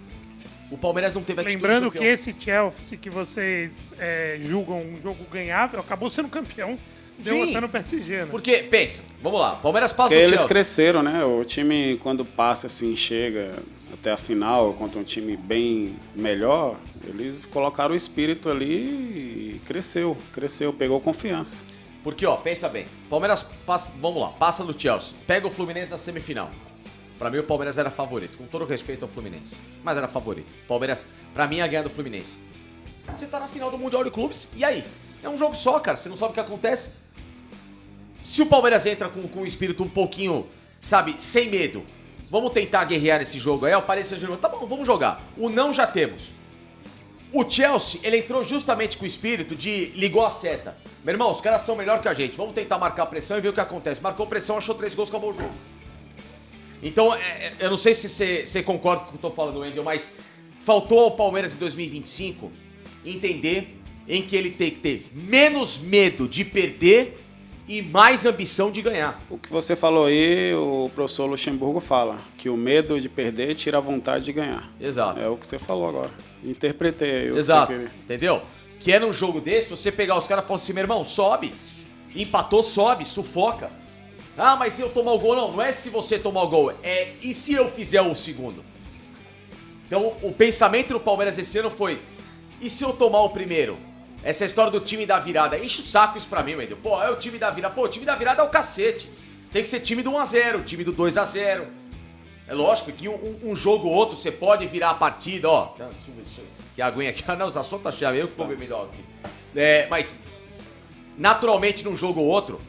O Palmeiras não teve atitude Lembrando campeão. que esse Chelsea que vocês julgam um jogo ganhável, acabou sendo campeão, derrotando o PSG, né? Porque, pensa, vamos lá, Palmeiras passa Porque do eles Chelsea. cresceram, né? O time, quando passa assim, chega até a final contra um time bem melhor, eles colocaram o espírito ali e cresceu, pegou confiança. Porque, ó, pensa bem, Palmeiras passa, vamos lá, passa do Chelsea, pega o Fluminense na semifinal. Pra mim o Palmeiras era favorito, com todo respeito ao Fluminense, mas era favorito. Palmeiras, pra mim, ia ganhar do Fluminense. Você tá na final do Mundial de Clubes, e aí? É um jogo só, cara, você não sabe o que acontece. Se o Palmeiras entra com um espírito um pouquinho, sabe, sem medo, vamos tentar guerrear nesse jogo aí, o Paris Saint-Germain, tá bom, vamos jogar. O não já temos. O Chelsea, ele entrou justamente com o espírito de ligou a seta. Meu irmão, os caras são melhor que a gente, vamos tentar marcar pressão e ver o que acontece. Marcou pressão, achou 3 gols, acabou o jogo. Então, eu não sei se você concorda com o que eu tô falando, Wendel, mas faltou ao Palmeiras em 2025 entender em que ele tem que ter menos medo de perder e mais ambição de ganhar. O que você falou aí, o professor Luxemburgo fala, que o medo de perder tira a vontade de ganhar. Exato. É o que você falou agora. Interpretei aí o Exato, que você queria. entendeu? Que é num jogo desse, você pegar os caras e falar assim, meu irmão, sobe, empatou, sobe, sufoca. Ah, mas se eu tomar o gol, não é se você tomar o gol, é e se eu fizer o segundo? Então, o pensamento do Palmeiras esse ano foi, e se eu tomar o primeiro? Essa é a história do time da virada. Enche o saco isso pra mim, Wendel. Pô, é o time da virada. Pô, o time da virada é o cacete. Tem que ser time do 1x0, time do 2x0. É lógico que um jogo ou outro você pode virar a partida, ó. Deixa eu ver que a aguinha aqui. Ah, não, os assuntos tá chave. Eu que vou beber melhor aqui. Mas, naturalmente, num jogo ou outro,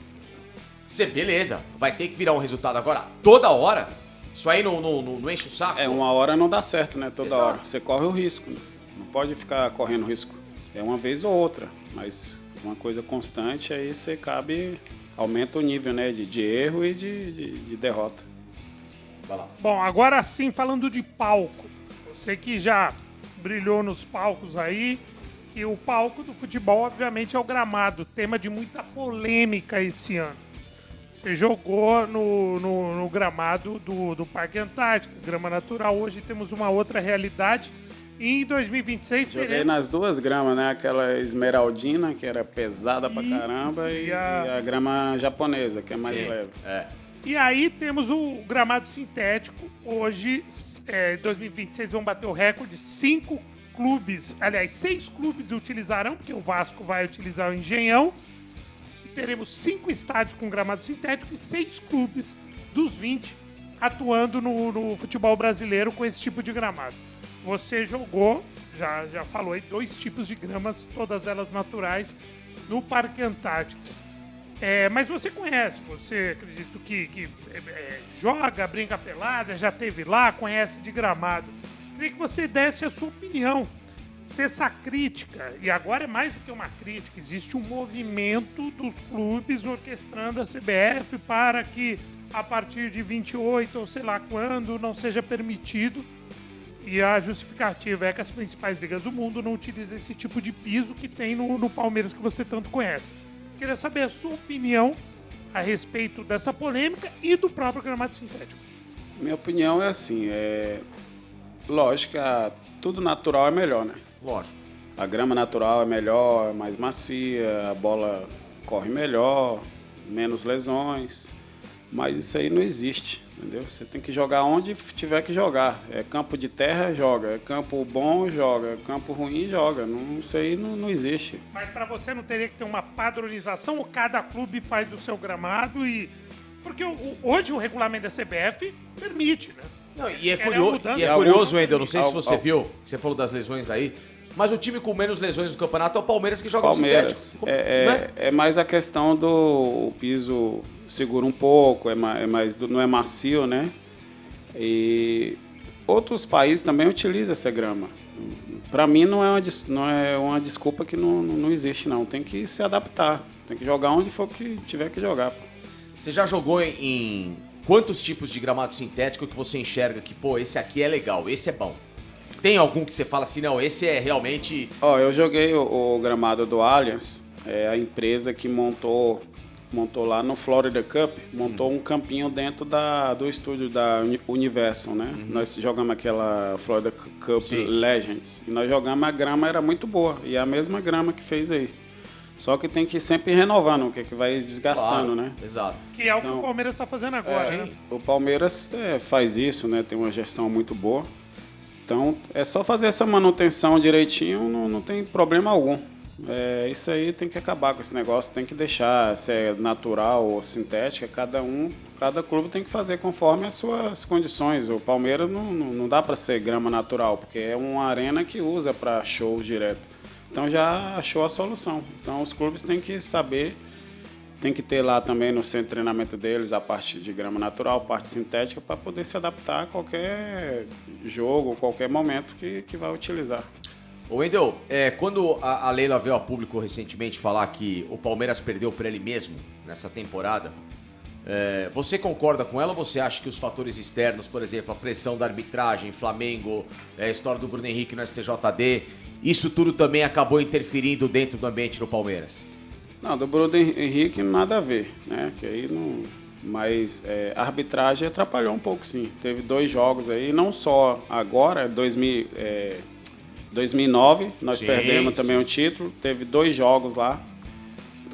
você, beleza, vai ter que virar um resultado. Agora, toda hora, isso aí não enche o saco. Uma hora não dá certo, né? Toda Exato. hora. Você corre o risco, né? Não pode ficar correndo risco. É uma vez ou outra, mas uma coisa constante, aí você aumenta o nível, né? De erro e de derrota. Vai lá. Bom, agora sim, falando de palco. Você que já brilhou nos palcos aí, e o palco do futebol, obviamente, é o gramado, tema de muita polêmica esse ano. Você jogou no gramado do Parque Antártico, grama natural. Hoje temos uma outra realidade. E em 2026 Joguei nas duas gramas, né? Aquela esmeraldina, que era pesada pra caramba, Isso, e a grama japonesa, que é mais Sim. leve. E aí temos o gramado sintético. Hoje, em 2026, vão bater o recorde. 6 clubes utilizarão, porque o Vasco vai utilizar o Engenhão. E teremos 5 estádios com gramado sintético e 6 clubes dos 20 atuando no futebol brasileiro com esse tipo de gramado. Você jogou, já falou aí, 2 tipos de gramas, todas elas naturais, no Parque Antártico. Mas você conhece, você acredito que joga, brinca pelada, já esteve lá, conhece de gramado. Queria que você desse a sua opinião. Se essa crítica, e agora é mais do que uma crítica, existe um movimento dos clubes orquestrando a CBF para que a partir de 28 ou sei lá quando não seja permitido. E a justificativa é que as principais ligas do mundo não utilizam esse tipo de piso que tem no Palmeiras que você tanto conhece. Queria saber a sua opinião a respeito dessa polêmica e do próprio gramado sintético. Minha opinião é assim, lógico que tudo natural é melhor, né? Lógico. A grama natural é melhor, é mais macia, a bola corre melhor, menos lesões, mas isso aí não existe, entendeu? Você tem que jogar onde tiver que jogar. É campo de terra, joga. É campo bom, joga. É campo ruim, joga. Não, isso aí não existe. Mas para você não teria que ter uma padronização ou cada clube faz o seu gramado e... Porque hoje o regulamento da CBF permite, né? Não, e é Querem a curioso, mudança. e é Alguns- curioso, Wendel, não sei se al- você al- viu, que você falou das lesões aí, mas o time com menos lesões no campeonato é o Palmeiras que joga Palmeiras. no sintético. Né? É mais a questão do o piso segura um pouco, não é macio, né? E outros países também utilizam essa grama. Para mim não é uma desculpa que não existe, não. Tem que se adaptar. Tem que jogar onde for que tiver que jogar. Pô. Você já jogou em quantos tipos de gramado sintético que você enxerga que, pô, esse aqui é legal, esse é bom? Tem algum que você fala assim, não, esse é realmente... Ó, eu joguei o gramado do Allianz, é a empresa que montou montou lá no Florida Cup, montou um campinho dentro do estúdio da Universal, né? Nós jogamos aquela Florida Cup Legends, e nós jogamos, a grama era muito boa, e é a mesma grama que fez aí. Só que tem que ir sempre renovando, que vai desgastando, né? Exato. Que é o que o Palmeiras está fazendo agora, né? O Palmeiras faz isso, né? Tem uma gestão muito boa. Então, é só fazer essa manutenção direitinho, não tem problema algum. Isso aí tem que acabar com esse negócio, tem que deixar, se é natural ou sintética, cada clube tem que fazer conforme as suas condições. O Palmeiras não dá para ser grama natural, porque é uma arena que usa para shows direto. Então já achou a solução. Então os clubes têm que saber, tem que ter lá também no centro de treinamento deles a parte de grama natural, a parte sintética, para poder se adaptar a qualquer jogo, qualquer momento que vai utilizar. Ô Wendel, quando a Leila veio a público recentemente falar que o Palmeiras perdeu para ele mesmo nessa temporada, você concorda com ela ou você acha que os fatores externos, por exemplo, a pressão da arbitragem, Flamengo, a história do Bruno Henrique no STJD, isso tudo também acabou interferindo dentro do ambiente do Palmeiras? Não, do Bruno Henrique nada a ver, né? Que aí não... Mas a arbitragem atrapalhou um pouco, sim. Teve 2 jogos aí, não só agora, 2009, nós perdemos também o título. Teve 2 jogos lá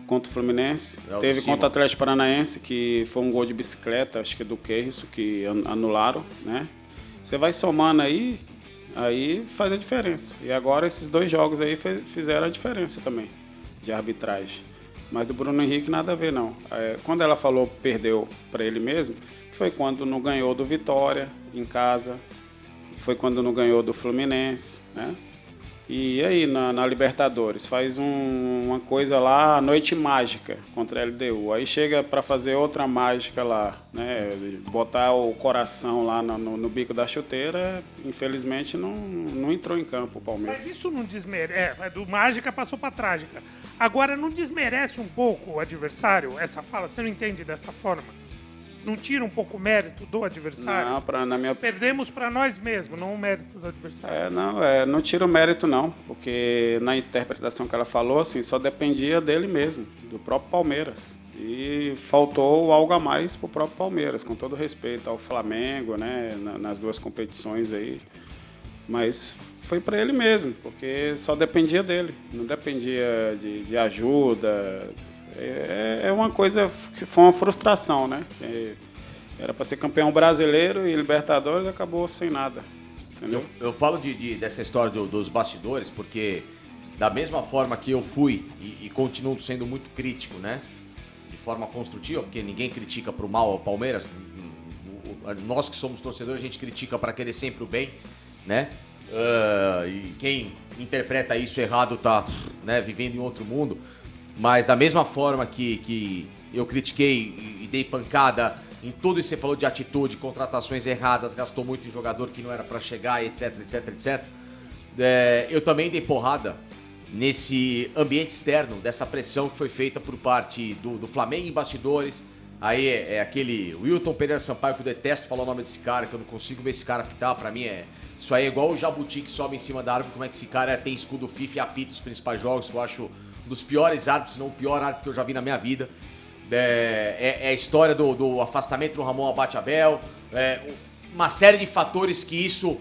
contra o Fluminense. Teve contra o Atlético Paranaense, que foi um gol de bicicleta, acho que do Queiroz, que anularam, né? Você vai somando aí faz a diferença. E agora esses 2 jogos aí fizeram a diferença também, de arbitragem. Mas do Bruno Henrique nada a ver, não. Quando ela falou perdeu para ele mesmo, foi quando não ganhou do Vitória em casa, foi quando não ganhou do Fluminense, né? E aí na Libertadores faz uma coisa lá, noite mágica contra a LDU. Aí chega para fazer outra mágica lá, né? Botar o coração lá no bico da chuteira, infelizmente não entrou em campo o Palmeiras. Mas isso não desmerece, do mágica passou para trágica. Agora não desmerece um pouco o adversário, essa fala? Você não entende dessa forma? Não tira um pouco o mérito do adversário? Não, na minha... Perdemos para nós mesmos, não o mérito do adversário. Não tira o mérito não, porque na interpretação que ela falou, assim, só dependia dele mesmo, do próprio Palmeiras. E faltou algo a mais para o próprio Palmeiras, com todo respeito ao Flamengo, né, nas 2 competições aí. Mas foi para ele mesmo, porque só dependia dele, não dependia de ajuda. É uma coisa que foi uma frustração, né? Era para ser campeão brasileiro e Libertadores, acabou sem nada. Entendeu? Eu falo dessa história dos bastidores, porque da mesma forma que eu fui e continuo sendo muito crítico, né? De forma construtiva, porque ninguém critica pro mal ao Palmeiras. Nós que somos torcedores, a gente critica para querer sempre o bem, né? E quem interpreta isso errado tá, né, vivendo em outro mundo. Mas da mesma forma que eu critiquei e dei pancada em tudo isso que você falou de atitude, contratações erradas, gastou muito em jogador que não era para chegar, etc, etc, etc. Eu também dei porrada nesse ambiente externo, dessa pressão que foi feita por parte do Flamengo em bastidores. Aí é aquele Wilton Pereira Sampaio, que eu detesto falar o nome desse cara, que eu não consigo ver esse cara apitar. Pra mim isso aí é igual o jabuti que sobe em cima da árvore, como é que esse cara tem escudo FIFA e apita os principais jogos, que eu acho um dos piores árbitros, se não o pior árbitro que eu já vi na minha vida. A história do afastamento do Ramon Abate Abel, uma série de fatores que isso,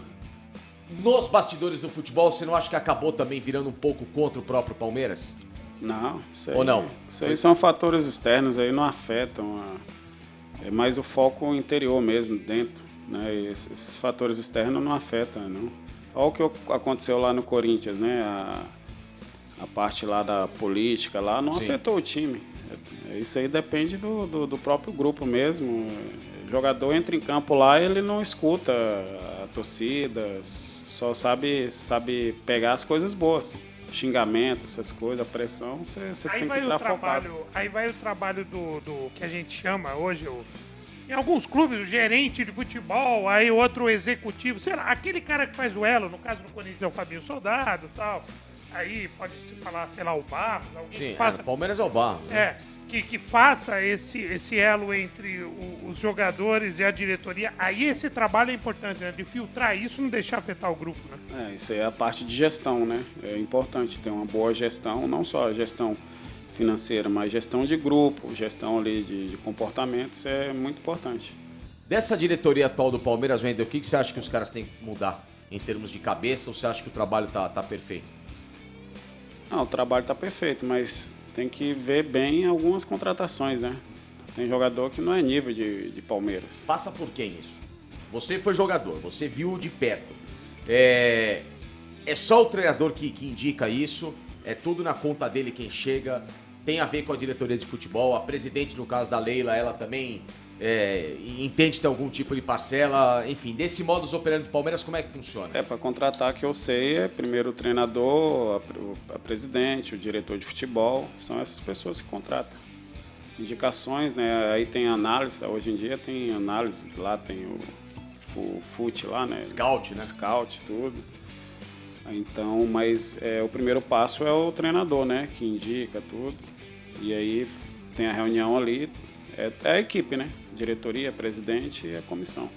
nos bastidores do futebol, você não acha que acabou também virando um pouco contra o próprio Palmeiras? Não, isso aí, ou não? Isso aí são fatores externos, aí não afetam, é mais o foco interior mesmo, dentro, né? Esses fatores externos não afetam, não. Olha o que aconteceu lá no Corinthians, né? A parte lá da política lá não afetou o time. Isso aí depende do próprio grupo mesmo. O jogador entra em campo lá, ele não escuta a torcida, só sabe pegar as coisas boas. Xingamento, essas coisas, a pressão, você tem que estar focado. Aí vai o trabalho do que a gente chama hoje, em alguns clubes, o gerente de futebol, aí o outro executivo, sei lá, aquele cara que faz o elo, no caso do Corinthians é o Fabinho Soldado e tal. Aí pode-se falar, sei lá, o Barros, alguém que faça... o Palmeiras é o Barros. Né? Que faça esse elo entre os jogadores e a diretoria. Aí esse trabalho é importante, né? De filtrar isso e não deixar afetar o grupo, né? Isso aí é a parte de gestão, né? É importante ter uma boa gestão, não só a gestão financeira, mas gestão de grupo, gestão ali de comportamentos é muito importante. Dessa diretoria atual do Palmeiras, Wendel, o que você acha que os caras têm que mudar em termos de cabeça, ou você acha que o trabalho tá perfeito? Não, o trabalho está perfeito, mas tem que ver bem algumas contratações, né? Tem jogador que não é nível de Palmeiras. Passa por quem isso? Você foi jogador, você viu de perto. É só o treinador que indica isso, é tudo na conta dele quem chega, tem a ver com a diretoria de futebol, a presidente, no caso da Leila, ela também entende ter algum tipo de parcela, enfim, desse modus operandi do Palmeiras, como é que funciona? Para contratar, que eu sei, é primeiro o treinador, a presidente, o diretor de futebol, são essas pessoas que contratam. Indicações, né? Aí tem análise, hoje em dia tem análise, lá tem o FUT lá, né? Scout, né? Scout, tudo. Então, mas o primeiro passo é o treinador, né? Que indica tudo. E aí tem a reunião ali, é a equipe, né? Diretoria, presidente e a comissão.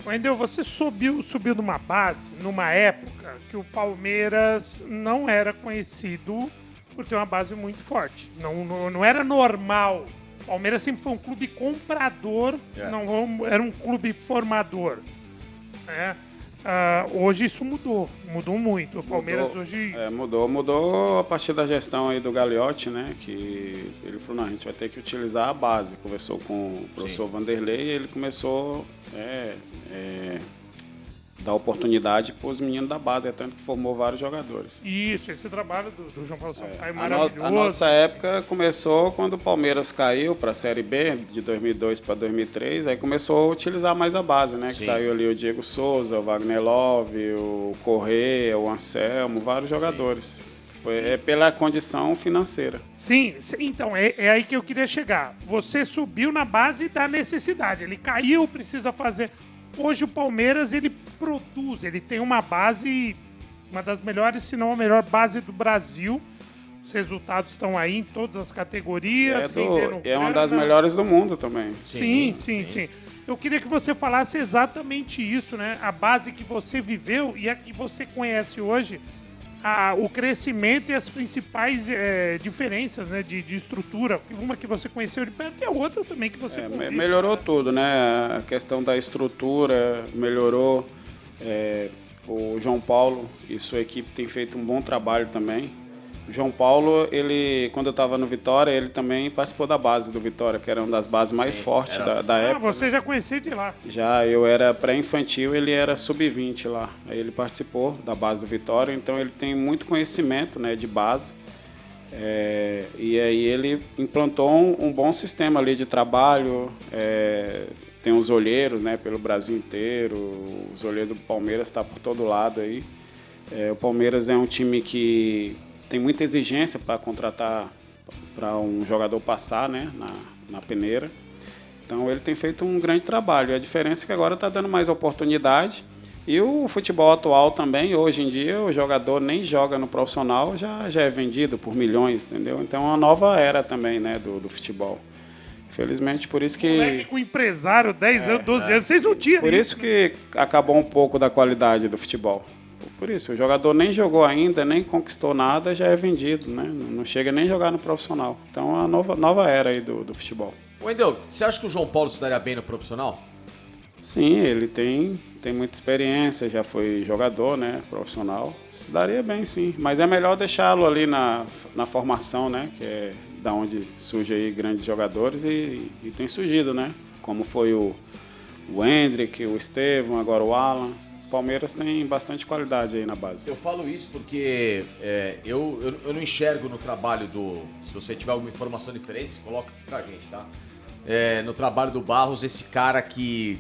Wendel, você subiu numa base, numa época que o Palmeiras não era conhecido por ter uma base muito forte. Não era normal. O Palmeiras sempre foi um clube comprador, não era um clube formador. Né? Hoje isso mudou muito. O Palmeiras hoje... Mudou a partir da gestão aí do Gagliotti, né? Que ele falou, não, a gente vai ter que utilizar a base. Conversou com o professor Vanderlei e ele começou dar oportunidade para os meninos da base, tanto que formou vários jogadores. Isso, esse trabalho do João Paulo Sampaio é maravilhoso. A nossa época começou quando o Palmeiras caiu para a Série B, de 2002 para 2003, aí começou a utilizar mais a base, né? Que saiu ali o Diego Souza, o Wagner Love, o Corrêa, o Anselmo, vários jogadores. É pela condição financeira. Sim, então é aí que eu queria chegar. Você subiu na base da necessidade, ele caiu, precisa fazer... Hoje o Palmeiras, ele produz, ele tem uma base, uma das melhores, se não a melhor base do Brasil. Os resultados estão aí em todas as categorias. É uma das melhores do mundo também. Sim. Eu queria que você falasse exatamente isso, né? A base que você viveu e a que você conhece hoje, o crescimento e as principais diferenças, né, de estrutura. Uma que você conheceu de perto e a outra também que você convive. Melhorou tudo, né? A questão da estrutura melhorou. O João Paulo e sua equipe têm feito um bom trabalho também. O João Paulo, quando eu estava no Vitória, ele também participou da base do Vitória, que era uma das bases mais fortes da época. Você já conhecia de lá? Já, eu era pré-infantil, ele era sub-20 lá. Aí ele participou da base do Vitória, então ele tem muito conhecimento, né, de base. E aí ele implantou um bom sistema ali de trabalho. Tem os olheiros, né, pelo Brasil inteiro. Os olheiros do Palmeiras estão por todo lado aí. O Palmeiras é um time que tem muita exigência para contratar, para um jogador passar, né, na peneira. Então ele tem feito um grande trabalho. A diferença é que agora está dando mais oportunidade. E o futebol atual também, hoje em dia, o jogador nem joga no profissional, já é vendido por milhões, entendeu? Então é uma nova era também, né, do futebol. Infelizmente, por isso que... Com empresário, 10 anos, 12 anos, vocês não tinham Por isso que acabou um pouco da qualidade do futebol. Por isso, o jogador nem jogou ainda, nem conquistou nada, já é vendido, né? Não chega nem a jogar no profissional. Então é uma nova era aí do futebol. Wendel, você acha que o João Paulo se daria bem no profissional? Sim, ele tem muita experiência, já foi jogador, né, profissional. Se daria bem, sim. Mas é melhor deixá-lo ali na formação, né, que é da onde surgem aí grandes jogadores e tem surgido, né? Como foi o Hendrick, o Estevão, agora o Alan. O Palmeiras tem bastante qualidade aí na base. Eu falo isso porque eu não enxergo no trabalho se você tiver alguma informação diferente, você coloca aqui pra gente, tá? No trabalho do Barros, esse cara que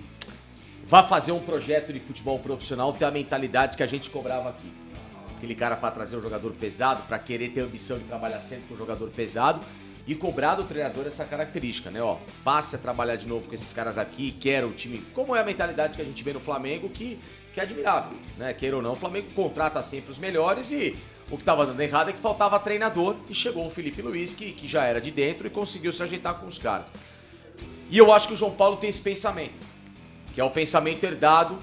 vai fazer um projeto de futebol profissional ter a mentalidade que a gente cobrava aqui. Aquele cara para trazer um jogador pesado, para querer ter a ambição de trabalhar sempre com um jogador pesado e cobrar do treinador essa característica, né? Passe a trabalhar de novo com esses caras aqui, quero o time... Como é a mentalidade que a gente vê no Flamengo, que é admirável, né? Queira ou não, o Flamengo contrata sempre os melhores e o que estava dando errado é que faltava treinador e chegou o Felipe Luiz, que já era de dentro e conseguiu se ajeitar com os caras. E eu acho que o João Paulo tem esse pensamento, que é o pensamento herdado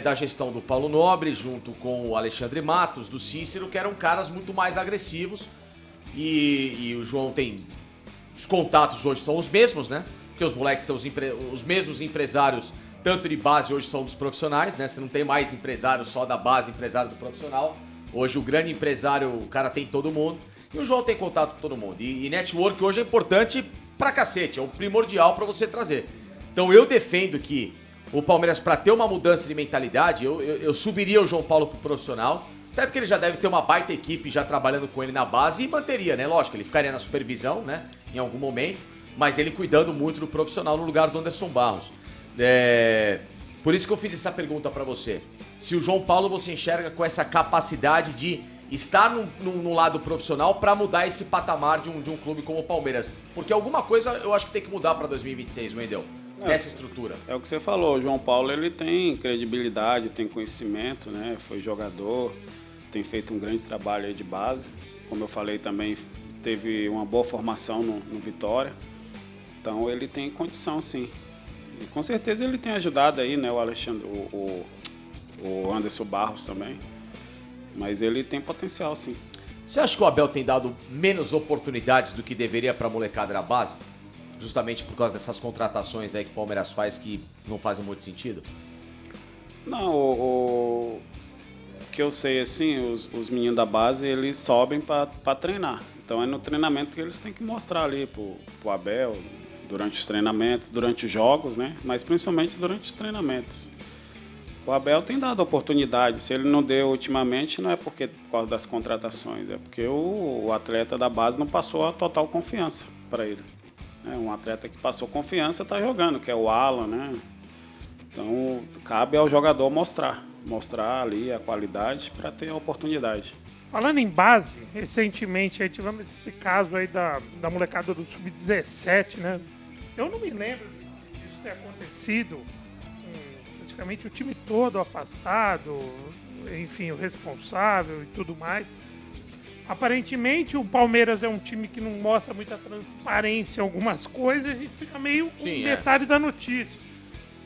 da gestão do Paulo Nobre, junto com o Alexandre Matos, do Cícero, que eram caras muito mais agressivos, E o João tem... Os contatos hoje são os mesmos, né? Porque os moleques têm os mesmos empresários, tanto de base hoje são dos profissionais, né? Você não tem mais empresário só da base, empresário do profissional. Hoje o grande empresário, o cara tem todo mundo. E o João tem contato com todo mundo. E network hoje é importante pra cacete, é o primordial pra você trazer. Então eu defendo que o Palmeiras, pra ter uma mudança de mentalidade, eu subiria o João Paulo pro profissional. Até porque ele já deve ter uma baita equipe já trabalhando com ele na base e manteria, né? Lógico, ele ficaria na supervisão, né? Em algum momento. Mas ele cuidando muito do profissional no lugar do Anderson Barros. Por isso que eu fiz essa pergunta pra você. Se o João Paulo você enxerga com essa capacidade de estar no lado profissional pra mudar esse patamar de um clube como o Palmeiras. Porque alguma coisa eu acho que tem que mudar pra 2026, Wendel. Dessa estrutura. É o que você falou, o João Paulo ele tem credibilidade, tem conhecimento, né? Foi jogador, tem feito um grande trabalho aí de base. Como eu falei também, teve uma boa formação no Vitória. Então ele tem condição, sim. E com certeza ele tem ajudado aí, né? O Alexandre, o Anderson Barros também. Mas ele tem potencial, sim. Você acha que o Abel tem dado menos oportunidades do que deveria pra molecada da base? Justamente por causa dessas contratações aí que o Palmeiras faz que não fazem muito sentido? Não, o que eu sei, assim, os meninos da base, eles sobem para treinar. Então é no treinamento que eles têm que mostrar ali pro Abel, durante os treinamentos, durante os jogos, né? Mas principalmente durante os treinamentos. O Abel tem dado oportunidade. Se ele não deu ultimamente, não é por causa das contratações, é porque o atleta da base não passou a total confiança para ele. Um atleta que passou confiança está jogando, que é o Alan, né? Então, cabe ao jogador mostrar ali a qualidade para ter a oportunidade. Falando em base, recentemente aí tivemos esse caso aí da molecada do Sub-17, né? Eu não me lembro disso ter acontecido, praticamente o time todo afastado, enfim, o responsável e tudo mais. Aparentemente o Palmeiras é um time que não mostra muita transparência em algumas coisas, a gente fica meio com detalhe da notícia.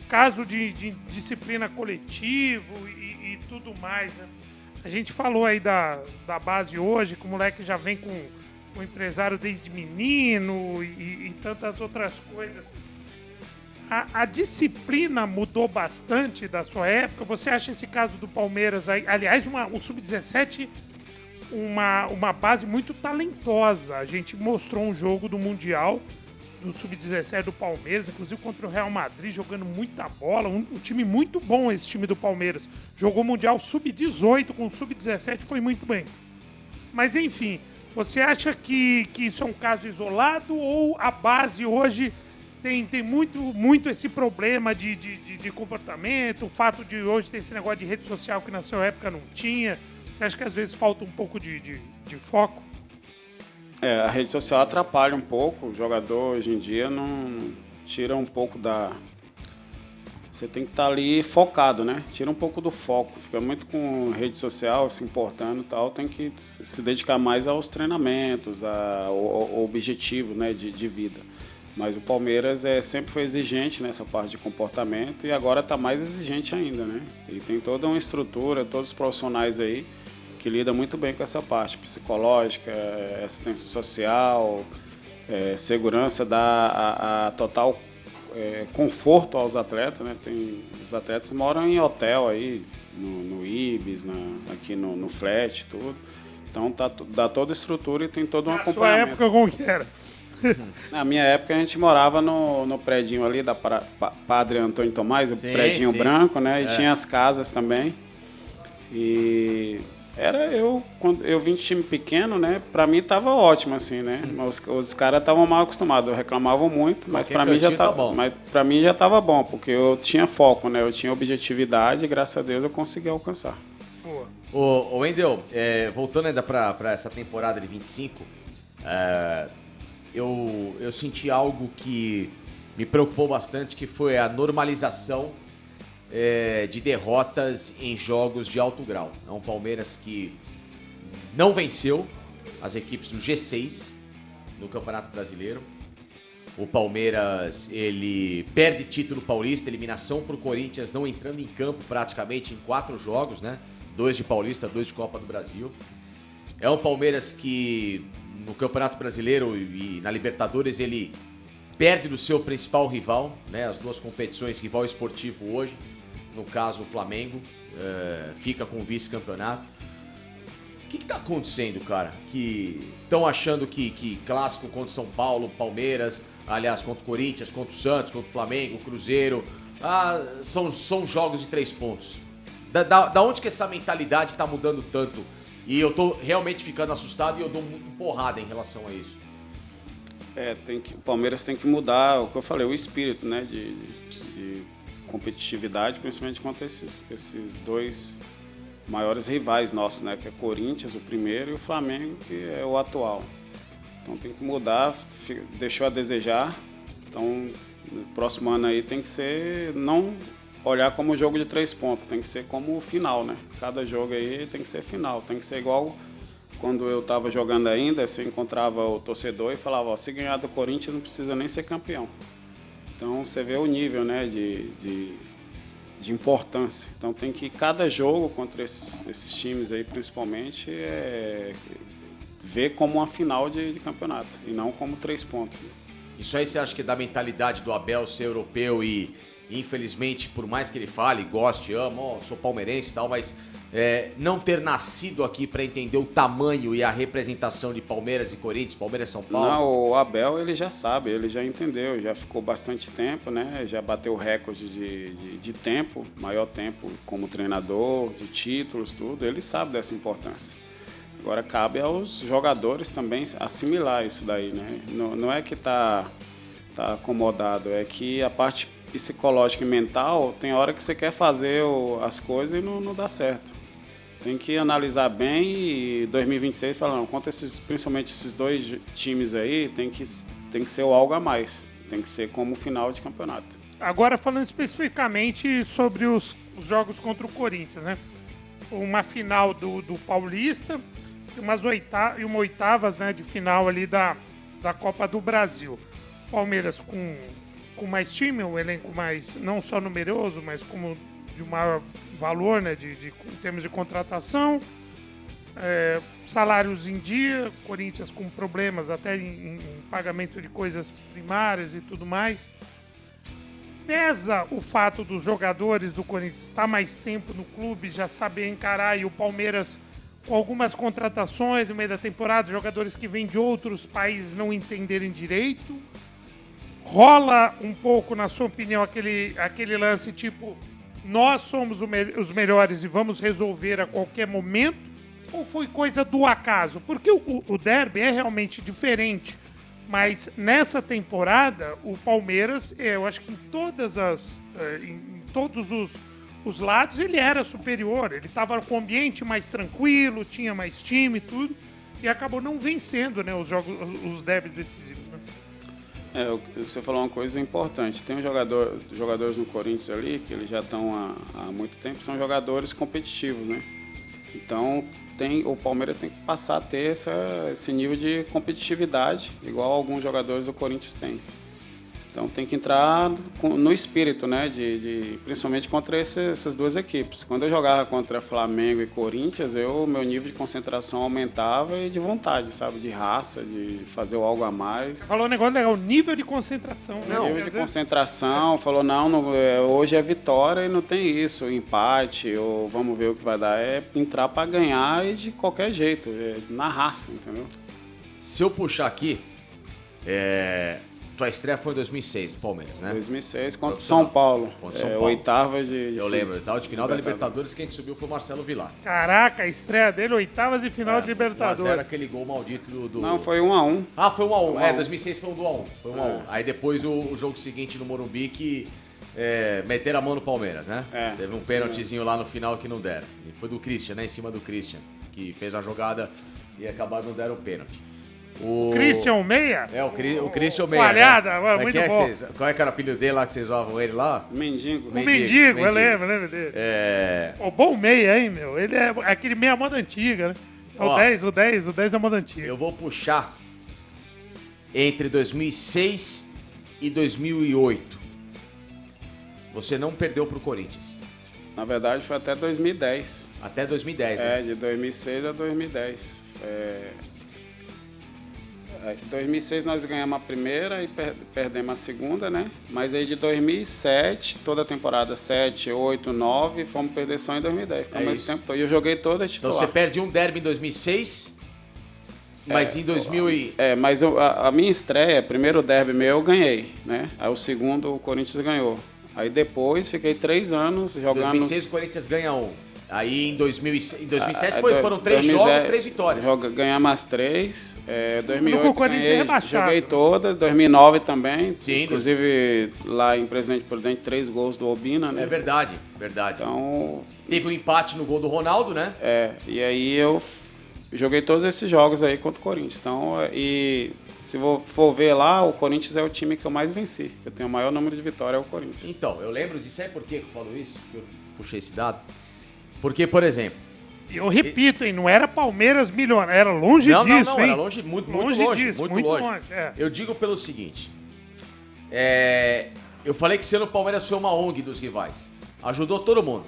Caso de disciplina coletivo e tudo mais, né? A gente falou aí da base hoje, que o moleque já vem com o empresário desde menino e tantas outras coisas. A disciplina mudou bastante da sua época? Você acha esse caso do Palmeiras aí, aliás, o Sub-17... Uma base muito talentosa. A gente mostrou um jogo do Mundial do Sub-17 do Palmeiras, inclusive contra o Real Madrid, jogando muita bola. Um time muito bom, esse time do Palmeiras. Jogou Mundial Sub-18 com o Sub-17, foi muito bem. Mas enfim, você acha que isso é um caso isolado ou a base hoje tem muito esse problema de comportamento, o fato de hoje ter esse negócio de rede social que na sua época não tinha? Você acha que às vezes falta um pouco de foco? A rede social atrapalha um pouco. O jogador hoje em dia não tira um pouco da... Você tem que estar ali focado, né? Tira um pouco do foco. Fica muito com rede social, se importando e tal. Tem que se dedicar mais aos treinamentos, ao objetivo, né, de vida. Mas o Palmeiras sempre foi exigente nessa parte de comportamento e agora está mais exigente ainda, né? E tem toda uma estrutura, todos os profissionais aí que lidam muito bem com essa parte psicológica, assistência social, segurança, dá a total conforto aos atletas, né? Os atletas moram em hotel aí, no Ibis, aqui no Flat, tudo. Então dá toda a estrutura e tem todo um acompanhamento. Na sua época, como que era? Na minha época, a gente morava no predinho ali da Padre Antônio Tomás, predinho branco, né? E tinha as casas também. E quando eu vim de time pequeno, né? Pra mim tava ótimo, assim, né? Mas os caras estavam mal acostumados, reclamavam muito, mas pra mim já tava bom. Mas pra mim já tava bom, porque eu tinha foco, né? Eu tinha objetividade e graças a Deus eu consegui alcançar. Ô Wendel, voltando ainda pra essa temporada de 25, eu senti algo que me preocupou bastante, que foi a normalização de derrotas em jogos de alto grau. É um Palmeiras que não venceu as equipes do G6 no Campeonato Brasileiro. O Palmeiras, ele perde título paulista, eliminação pro Corinthians, não entrando em campo praticamente em 4 jogos, né? 2 de Paulista, 2 de Copa do Brasil. É um Palmeiras que no Campeonato Brasileiro e na Libertadores ele perde do seu principal rival, né? As duas competições, rival esportivo hoje, no caso o Flamengo, fica com o vice-campeonato. O que tá acontecendo, cara? Que estão achando que clássico contra São Paulo, Palmeiras, aliás, contra o Corinthians, contra o Santos, contra o Flamengo, o Cruzeiro, são jogos de 3 pontos. Da onde que essa mentalidade tá mudando tanto? E eu tô realmente ficando assustado e eu dou muito porrada em relação a isso. O Palmeiras tem que mudar, o que eu falei, o espírito, né, de competitividade, principalmente contra esses dois maiores rivais nossos, né, que é Corinthians, o primeiro, e o Flamengo, que é o atual. Então tem que mudar, deixou a desejar. Então, no próximo ano aí tem que ser, não olhar como jogo de 3 pontos, tem que ser como o final, né? Cada jogo aí tem que ser final, tem que ser igual quando eu estava jogando ainda, você encontrava o torcedor e falava, se ganhar do Corinthians não precisa nem ser campeão. Então você vê o nível, né, de importância. Então tem que cada jogo contra esses times aí, principalmente, ver como uma final de campeonato e não como 3 pontos. Isso aí você acha que é da mentalidade do Abel ser europeu e infelizmente, por mais que ele fale, goste, amo, sou palmeirense e tal, mas não ter nascido aqui para entender o tamanho e a representação de Palmeiras e Corinthians, Palmeiras e São Paulo? Não, o Abel ele já sabe, ele já entendeu, já ficou bastante tempo, né? Já bateu recorde de tempo, maior tempo como treinador, de títulos, tudo, ele sabe dessa importância. Agora cabe aos jogadores também assimilar isso daí, né? Não é que tá acomodado, é que a parte psicológica e mental, tem hora que você quer fazer as coisas e não dá certo. Tem que analisar bem e 2026 falando, contra principalmente esses dois times aí, tem que ser o algo a mais. Tem que ser como final de campeonato. Agora falando especificamente sobre os jogos contra o Corinthians, né? Uma final do Paulista e uma oitavas, né, de final ali da Copa do Brasil. Palmeiras com mais time, um elenco mais, não só numeroso, mas como de maior valor, né, em termos de contratação, salários em dia, Corinthians com problemas até em pagamento de coisas primárias e tudo mais. Pesa o fato dos jogadores do Corinthians estar mais tempo no clube, já saber encarar, e o Palmeiras com algumas contratações no meio da temporada, jogadores que vêm de outros países não entenderem direito. Rola um pouco, na sua opinião, aquele lance tipo, nós somos os melhores e vamos resolver a qualquer momento? Ou foi coisa do acaso? Porque o derby é realmente diferente, mas nessa temporada o Palmeiras, eu acho que em todos os lados ele era superior, ele estava com o ambiente mais tranquilo, tinha mais time e tudo, e acabou não vencendo, né, os derbys decisivos, né? Você falou uma coisa importante. Tem jogadores no Corinthians ali que eles já estão há muito tempo, são jogadores competitivos, né? Então o Palmeiras tem que passar a ter esse nível de competitividade, igual alguns jogadores do Corinthians têm. Então tem que entrar no espírito, né? Principalmente contra essas duas equipes. Quando eu jogava contra Flamengo e Corinthians, meu nível de concentração aumentava e de vontade, sabe? De raça, de fazer algo a mais. Falou um negócio legal, nível de concentração. Nível de concentração, falou, hoje é vitória e não tem isso, empate, ou vamos ver o que vai dar. É entrar para ganhar e de qualquer jeito, na raça, entendeu? Se eu puxar aqui, tua estreia foi em 2006 no Palmeiras, né? 2006 contra o São Paulo. Oitavas de eu lembro, oitava de final da Libertadores, quem subiu foi o Marcelo Vilar. Caraca, a estreia dele, oitavas de final de Libertadores. Era aquele gol maldito do... Não, foi 1-1. Ah, foi 1-1. 2006 foi um 1-1. Foi 1-1. Aí depois o jogo seguinte no Morumbi que meteram a mão no Palmeiras, né? Teve um pênaltizinho lá no final que não deram. E foi do Christian, né? Em cima do Christian, que fez a jogada e acabaram não deram o pênalti. O Christian Meia? O Christian Meia. Palhada, né? Muito bom. Qual é que era o apelido dele lá que vocês zoavam ele lá? Mendigo. O Mendigo, eu lembro dele. O bom Meia, hein, meu? Ele é aquele meia moda antiga, né? O 10 é moda antiga. Eu vou puxar entre 2006 e 2008. Você não perdeu pro Corinthians. Na verdade, foi até 2010. Até 2010, né? De 2006 a 2010. Em 2006 nós ganhamos a primeira e perdemos a segunda, né? Mas aí de 2007, toda a temporada 7, 8, 9, fomos perder só em 2010. Ficamos esse tempo todo. E eu joguei toda Então titular. você perde um derby em 2006, mas em 2000 e... Mas a minha estreia, primeiro derby meu, eu ganhei, né? Aí o segundo o Corinthians ganhou. Aí depois fiquei 3 anos Em jogando... 2006 o Corinthians ganha um. Aí em 2007 foram 3 2007, jogos, 3 vitórias. Ganhamos as 3. O 2008 Corinthians é ganhei, rebaixado. joguei todas. 2009 também. Sim, inclusive lá em Presidente Prudente, 3 gols do Obina, né? É verdade, verdade. Então, Teve um empate no gol do Ronaldo, né? e aí eu joguei todos esses jogos aí contra o Corinthians. Então, e se for ver lá, o Corinthians é o time que eu mais venci. Eu tenho o maior número de vitórias, é o Corinthians. Então, eu lembro disso. Sabe por que eu falo isso? Que eu puxei esse dado? Porque, por exemplo... E eu repito, hein, não era Palmeiras milionário, era longe disso, Não, hein? era longe, muito longe. Disso, muito muito longe. longe, é. Eu digo pelo seguinte, eu falei que esse ano o Palmeiras foi uma ONG dos rivais. Ajudou todo mundo.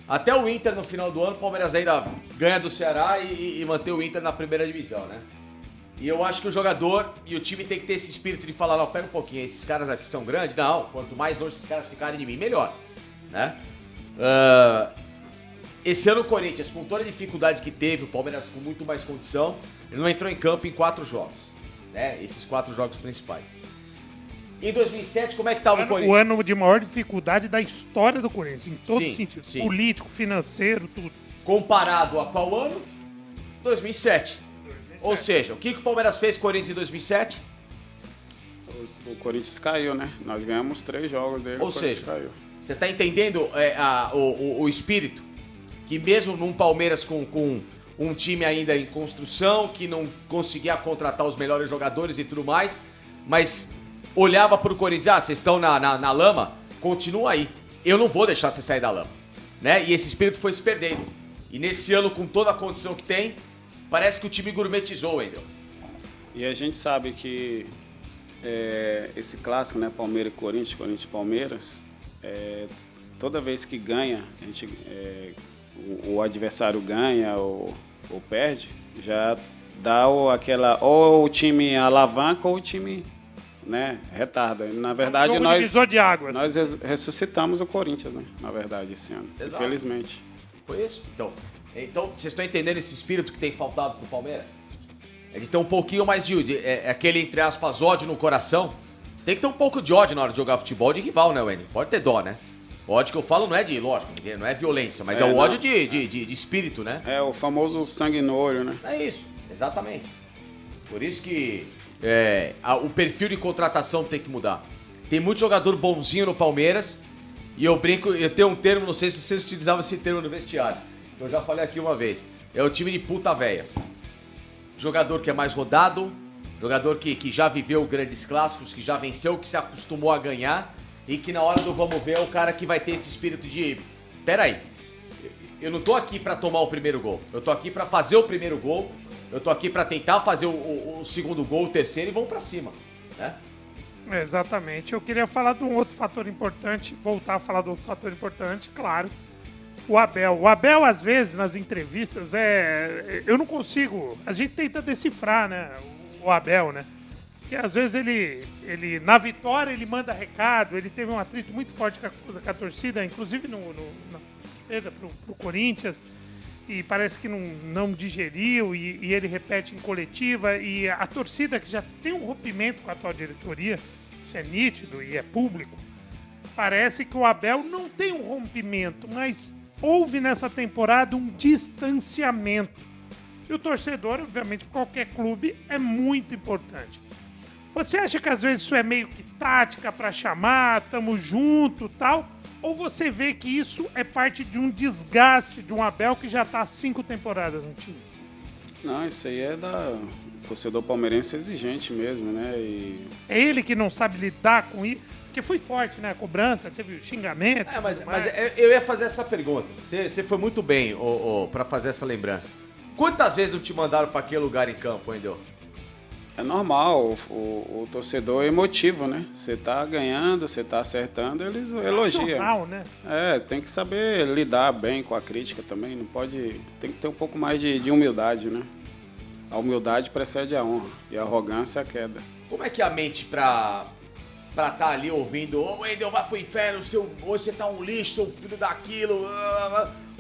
Até o Inter no final do ano, o Palmeiras ainda ganha do Ceará e mantém o Inter na primeira divisão, né? E eu acho que o jogador e o time tem que ter esse espírito de falar, não, pera um pouquinho, esses caras aqui são grandes? Não, quanto mais longe esses caras ficarem de mim, melhor, né? Esse ano o Corinthians, com toda a dificuldade que teve, o Palmeiras com muito mais condição, ele não entrou em campo em 4 jogos, né? Esses 4 jogos principais. Em 2007, como é que estava o Corinthians? O ano de maior dificuldade da história do Corinthians, em todos Sim, os sentidos. sim. Político, financeiro, tudo. Comparado a qual ano? 2007. Ou seja, o que o Palmeiras fez com o Corinthians em 2007? O Corinthians caiu, né? Nós ganhamos 3 jogos dele, Ou o Corinthians seja, caiu. você está entendendo o espírito? Que mesmo num Palmeiras com um time ainda em construção, que não conseguia contratar os melhores jogadores e tudo mais, mas olhava pro Corinthians, vocês estão na lama, continua aí. Eu não vou deixar você sair da lama. Né? E esse espírito foi se perdendo. E nesse ano, com toda a condição que tem, parece que o time gourmetizou, Wendel. E a gente sabe que esse clássico, né, Palmeiras e Corinthians, Corinthians e Palmeiras, toda vez que ganha, a gente, o adversário ganha ou perde, já dá ou o time alavanca ou o time, né, retarda. Na verdade, Jogo divisor de águas. nós ressuscitamos o Corinthians, né, na verdade, esse ano. Exato. Infelizmente. Foi isso? Então, vocês estão entendendo esse espírito que tem faltado pro Palmeiras? É de ter um pouquinho mais de aquele, entre aspas, ódio no coração. Tem que ter um pouco de ódio na hora de jogar futebol de rival, né, Wendel? Pode ter dó, né? O ódio que eu falo não é de, lógico, não é violência, mas é o ódio de espírito, né? É o famoso sangue no olho, né? É isso, exatamente. Por isso que o perfil de contratação tem que mudar. Tem muito jogador bonzinho no Palmeiras e eu brinco, eu tenho um termo, não sei se vocês utilizavam esse termo no vestiário, eu já falei aqui uma vez, é o time de puta véia. Jogador que é mais rodado, jogador que já viveu grandes clássicos, que já venceu, que se acostumou a ganhar e que na hora do vamos ver é o cara que vai ter esse espírito de peraí, eu não tô aqui pra tomar o primeiro gol, eu tô aqui pra fazer o primeiro gol, eu tô aqui pra tentar fazer o segundo gol, o terceiro e vamos pra cima, né? Exatamente. Eu queria falar de um outro fator importante, voltar a falar do outro fator importante, claro. O Abel. O Abel, às vezes, nas entrevistas, eu não consigo... A gente tenta decifrar, né? O Abel, né? Porque, às vezes, ele na vitória, ele manda recado, ele teve um atrito muito forte com a torcida, inclusive na perda pro Corinthians, e parece que não digeriu, e ele repete em coletiva, e a torcida que já tem um rompimento com a atual diretoria, isso é nítido e é público, parece que o Abel não tem um rompimento, mas houve nessa temporada um distanciamento. E o torcedor, obviamente, qualquer clube, é muito importante. Você acha que às vezes isso é meio que tática para chamar, tamo junto, tal? Ou você vê que isso é parte de um desgaste de um Abel que já tá há 5 temporadas no time? Não, isso aí é do torcedor palmeirense exigente mesmo, né? É ele que não sabe lidar com isso? Porque foi forte, né? A cobrança, teve xingamento. Mas eu ia fazer essa pergunta. Você foi muito bem pra fazer essa lembrança. Quantas vezes não te mandaram pra aquele lugar em campo, Wendel? É normal, o torcedor é emotivo, né? Você tá ganhando, você tá acertando, eles elogiam. Nacional, né? Tem que saber lidar bem com a crítica também, não pode... Tem que ter um pouco mais de humildade, né? A humildade precede a honra e a arrogância a queda. Como é que é a mente pra estar ali ouvindo, ô Wendel, vai pro inferno, hoje você tá um lixo, seu filho daquilo.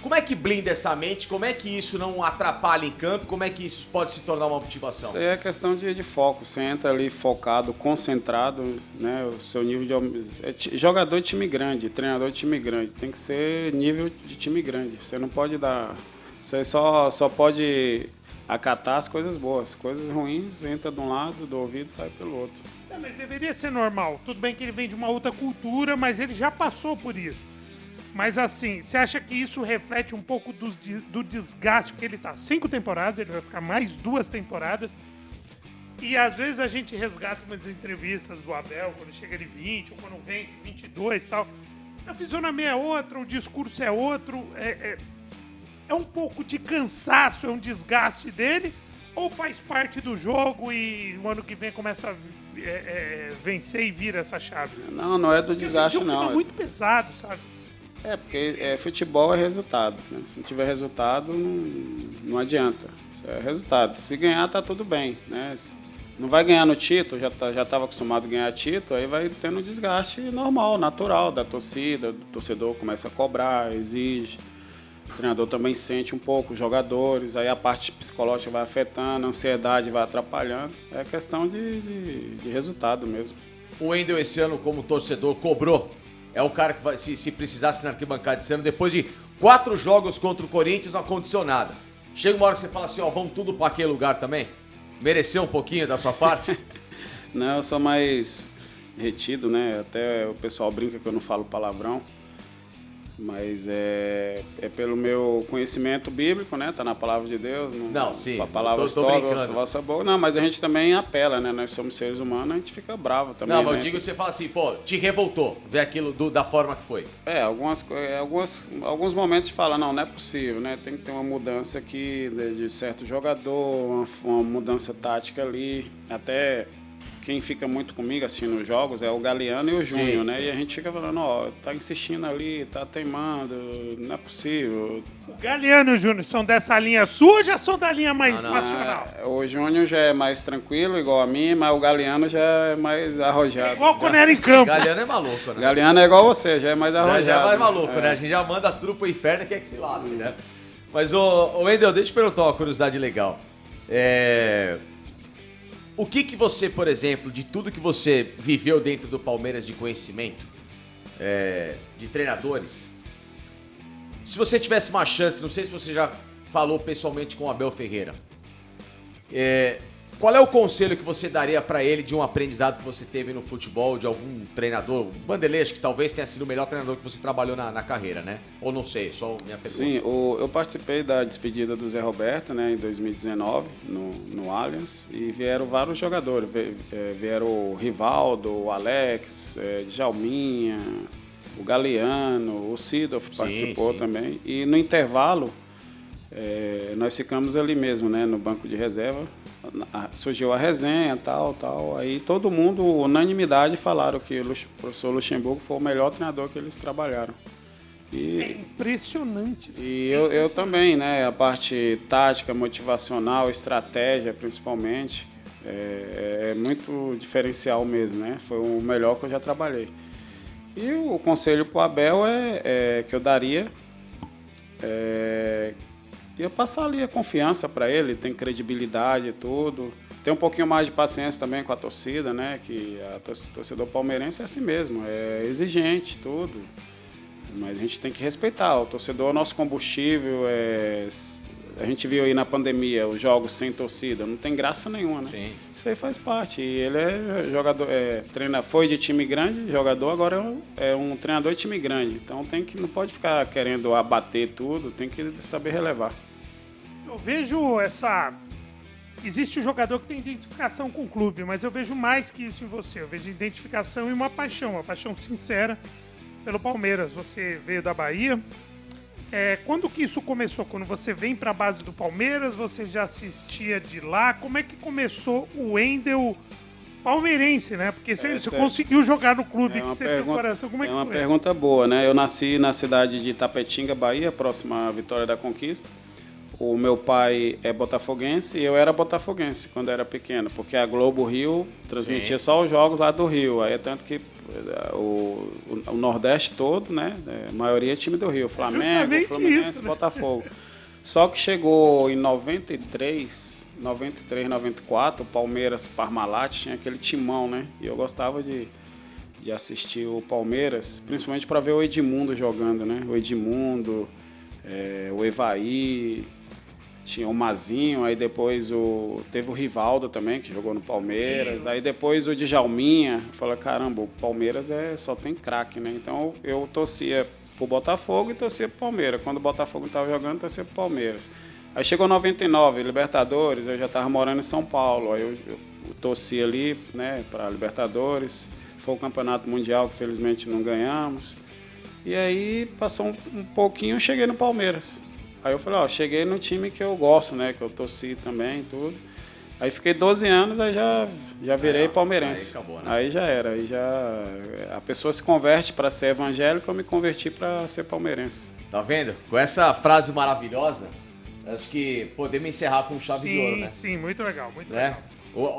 Como é que blinda essa mente? Como é que isso não atrapalha em campo? Como é que isso pode se tornar uma motivação? Isso aí é questão de foco. Você entra ali focado, concentrado, né? O seu nível de... Jogador de time grande, treinador de time grande. Tem que ser nível de time grande. Você não pode dar... Você só pode acatar as coisas boas. Coisas ruins, entra de um lado, do ouvido e sai pelo outro. Mas deveria ser normal. Tudo bem que ele vem de uma outra cultura, mas ele já passou por isso. Mas assim, você acha que isso reflete um pouco do desgaste? Porque ele tá 5 temporadas, ele vai ficar mais 2 temporadas. E às vezes a gente resgata umas entrevistas do Abel, quando chega de 20, ou quando vence 22 e tal. A fisionomia é outra, o discurso é outro. É um pouco de cansaço, é um desgaste dele? Ou faz parte do jogo e no ano que vem começa a vencer e vira essa chave? Não é do desgaste, não. É muito pesado, sabe? Porque futebol é resultado, né? Se não tiver resultado, não adianta. Isso é resultado. Se ganhar, tá tudo bem, né? Não vai ganhar no título, já estava acostumado a ganhar título, aí vai tendo um desgaste normal, natural da torcida, o torcedor começa a cobrar, exige. O treinador também sente um pouco, os jogadores, aí a parte psicológica vai afetando, a ansiedade vai atrapalhando. É questão de resultado mesmo. O Wendel esse ano, como torcedor, cobrou. É o cara que vai, se precisasse na arquibancada esse ano, depois de 4 jogos contra o Corinthians, não aconteceu nada. Chega uma hora que você fala assim, vamos tudo para aquele lugar também? Mereceu um pouquinho da sua parte? Não, eu sou mais retido, né? Até o pessoal brinca que eu não falo palavrão. Mas é pelo meu conhecimento bíblico, né? Tá na palavra de Deus. Não, sim. A palavra vossa boca. Não, mas a gente também apela, né? Nós somos seres humanos, a gente fica bravo também. Não, mas né? eu digo, você fala assim, te revoltou ver aquilo da forma que foi. Alguns momentos fala, não é possível, né? Tem que ter uma mudança aqui de certo jogador, uma mudança tática ali. Até quem fica muito comigo assistindo os jogos é o Galeano e o Júnior, né? Sim. E a gente fica falando, tá insistindo ali, tá teimando, não é possível. O Galeano e o Júnior são dessa linha sua ou já são da linha mais nacional? O Júnior já é mais tranquilo, igual a mim, mas o Galeano já é mais arrojado. Igual quando era em campo. Galeano é maluco, né? Galeano é igual você, já é mais arrojado. Já é mais maluco, né? A gente já manda tudo pro inferno, que é que se lasque, né? Mas, ô Wendel, deixa eu te perguntar uma curiosidade legal. O que você, por exemplo, de tudo que você viveu dentro do Palmeiras de conhecimento, de treinadores, se você tivesse uma chance, não sei se você já falou pessoalmente com o Abel Ferreira, qual é o conselho que você daria para ele de um aprendizado que você teve no futebol, de algum treinador? O Vanderlei, acho que talvez tenha sido o melhor treinador que você trabalhou na carreira, né? Ou não sei, só minha pergunta. Sim, eu participei da despedida do Zé Roberto, né, em 2019, no Allianz, e vieram vários jogadores. Vieram o Rivaldo, o Alex, Djalminha, o Galeano, o Sidolf participou também. E no intervalo, nós ficamos ali mesmo, né, no banco de reserva. Surgiu a resenha, tal. Aí todo mundo, unanimidade, falaram que o professor Luxemburgo foi o melhor treinador que eles trabalharam. É impressionante. E eu também, né? A parte tática, motivacional, estratégia, principalmente, é muito diferencial mesmo, né? Foi o melhor que eu já trabalhei. E o conselho para o Abel que eu daria ia passar ali a confiança para ele, tem credibilidade e tudo. Tem um pouquinho mais de paciência também com a torcida, né? Que a torcedor palmeirense é assim mesmo, é exigente, tudo. Mas a gente tem que respeitar. O torcedor é o nosso combustível. A gente viu aí na pandemia os jogos sem torcida, não tem graça nenhuma, né? Sim. Isso aí faz parte. E ele é jogador, foi de time grande, jogador, agora é um treinador de time grande. Então não pode ficar querendo abater tudo, tem que saber relevar. Eu vejo existe um jogador que tem identificação com o clube, mas eu vejo mais que isso em você. Eu vejo identificação e uma paixão sincera pelo Palmeiras. Você veio da Bahia. Quando que isso começou? Quando você vem para a base do Palmeiras, você já assistia de lá? Como é que começou o Wendel palmeirense, né? Porque você conseguiu jogar no clube, que você tem coração. Como é que foi? É uma pergunta boa, né? Eu nasci na cidade de Itapetinga, Bahia, próxima à Vitória da Conquista. o meu pai é botafoguense e eu era botafoguense quando era pequeno, porque a Globo Rio transmitia só os jogos lá do Rio. Aí é tanto que o Nordeste todo, né? A maioria é time do Rio. Flamengo, Fluminense, isso, né? Botafogo. Só que chegou em 93, 94, o Palmeiras Parmalat tinha aquele timão, né? E eu gostava de assistir o Palmeiras, principalmente para ver o Edmundo jogando, né? O Edmundo, o Evaí, tinha o Mazinho, aí depois teve o Rivaldo também, que jogou no Palmeiras, aí depois o Djalminha. Eu falei, caramba, o Palmeiras só tem craque, né? Então eu torcia pro Botafogo e torcia pro Palmeiras. Quando o Botafogo estava jogando, torcia pro Palmeiras. Aí chegou 99, Libertadores, eu já estava morando em São Paulo, aí eu torci ali, né, para Libertadores. Foi o campeonato mundial que felizmente não ganhamos. E aí passou um pouquinho, cheguei no Palmeiras. Aí eu falei, cheguei no time que eu gosto, né, que eu torci também, tudo. Aí fiquei 12 anos, aí já virei palmeirense. Aí acabou, né? Aí já era, a pessoa se converte para ser evangélico, eu me converti para ser palmeirense. Tá vendo? Com essa frase maravilhosa, acho que podemos encerrar com chave de ouro, né? Sim, muito legal, muito legal.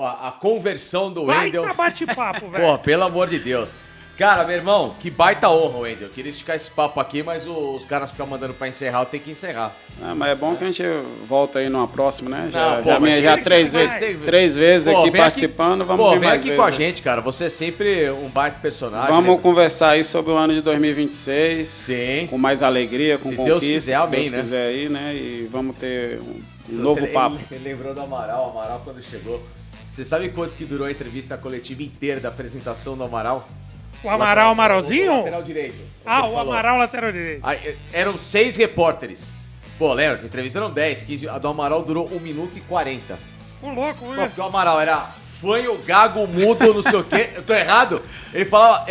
A conversão do Wendel. Baita bate-papo, velho. Pô, pelo amor de Deus. Cara, meu irmão, que baita honra, Wendel. Eu queria esticar esse papo aqui, mas os caras ficam mandando pra encerrar, eu tenho que encerrar. Mas é bom que a gente volta aí numa próxima, né? Já 3 vezes aqui participando, vamos ver mais vem aqui com a gente, cara. Você é sempre um baita personagem. Vamos conversar aí sobre o ano de 2026. Sim. Com mais alegria, com conquistas. Deus quiser, amém, se Deus quiser aí, né? E vamos ter um novo papo. Ele lembrou do Amaral quando chegou. Você sabe quanto que durou a entrevista coletiva inteira da apresentação do Amaral? O Amaral, Amaralzinho? O lateral direito. O Amaral, lateral direito. Eram 6 repórteres. Pô, lembra, essa entrevista eram 10, 15. A do Amaral durou 1 minuto e 40. Ô, louco, velho. Porque o Amaral era fanho, gago, mudo, não sei o quê. Eu tô errado? Ele falava,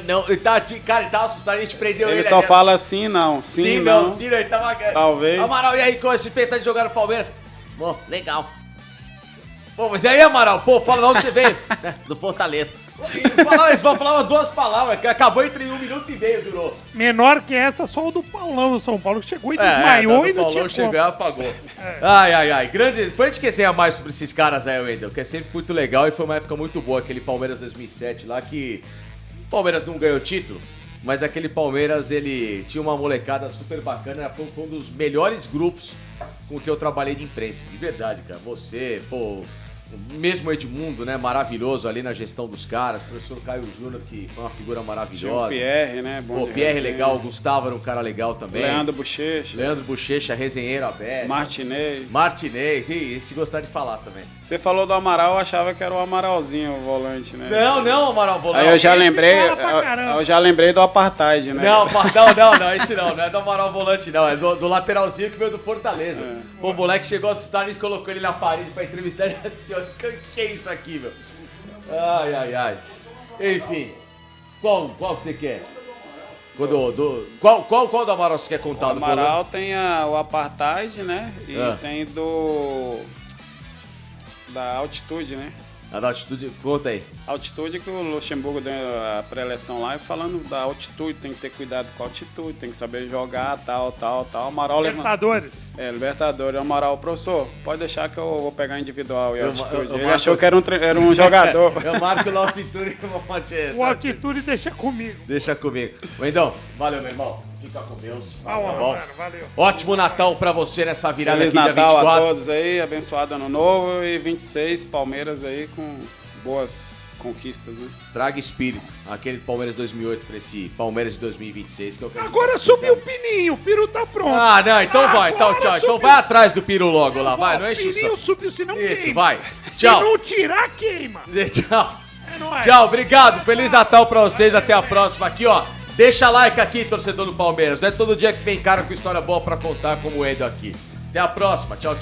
não. Ele tava assustado, a gente prendeu ele. Ele só fala sim, não. Sim, não. Sim, não. Ele tava... Talvez. Amaral, e aí, com esse peito de jogar no Palmeiras? Pô, legal. Pô, mas e aí, Amaral? Pô, fala de onde você veio. Do Fortaleza. Ele falava 2 palavras, que acabou entre 1 minuto e meio, durou. Menor que essa, só o do Paulão do São Paulo, que chegou e desmaiou e não tinha Paulão chegou e apagou. Ai. Grande. Depois a gente quer saber mais sobre esses caras aí, Wendel, que é sempre muito legal e foi uma época muito boa, aquele Palmeiras 2007 lá, que o Palmeiras não ganhou título, mas aquele Palmeiras, ele tinha uma molecada super bacana, foi um dos melhores grupos com que eu trabalhei de imprensa, de verdade, cara. Você, pô... Mesmo o Edmundo, né, maravilhoso ali na gestão dos caras, o professor Caio Júnior, que foi uma figura maravilhosa. O Pierre, né? Bom, o Pierre legal, o Gustavo era um cara legal também. Leandro Bochecha, resenheiro aberto. Martinez. Se gostar de falar também. Você falou do Amaral, eu achava que era o Amaralzinho, o volante, né? Não, Amaral volante. Aí eu já lembrei do Apartheid, né? Não, esse não é do Amaral volante, não. É do lateralzinho que veio do Fortaleza. O moleque chegou assustado, a gente colocou ele na parede pra entrevistar ele assim. Que é isso aqui, meu? Ai. Enfim. Qual que você quer? Qual do Amaral você quer contar? O Amaral tem o Apartheid, né? E tem da altitude, né? A da altitude, conta aí. Altitude que o Luxemburgo deu a pré-eleção lá e falando da altitude, tem que ter cuidado com a altitude, tem que saber jogar, tal. Amaral Libertadores. Libertadores. O Amaral, professor, pode deixar que eu vou pegar individual e altitude. Ele achou que era um jogador. Eu marco na altitude e vou fazer. O altitude deixa comigo. Wendel, valeu, meu irmão. Fica com Deus. Valeu. Ótimo Natal pra você nessa virada Feliz aqui, Natal dia 24. a todos aí, abençoado ano novo e 26, Palmeiras aí com boas conquistas, né? Traga espírito, aquele Palmeiras 2008 pra esse Palmeiras de 2026 que eu quero. Agora subiu o Pininho, o Piru tá pronto. Não, então vai, tchau. Então vai atrás do Piru logo lá, vai, não enche o saco. O Pininho subiu, senão queima. Isso, vai, tchau. Se não tirar, queima. Tchau. É nóis. Tchau, obrigado, Feliz Natal pra vocês, até a próxima aqui, ó. Deixa like aqui, torcedor do Palmeiras. Não é todo dia que vem cara com história boa pra contar como o Wendel aqui. Até a próxima. Tchau.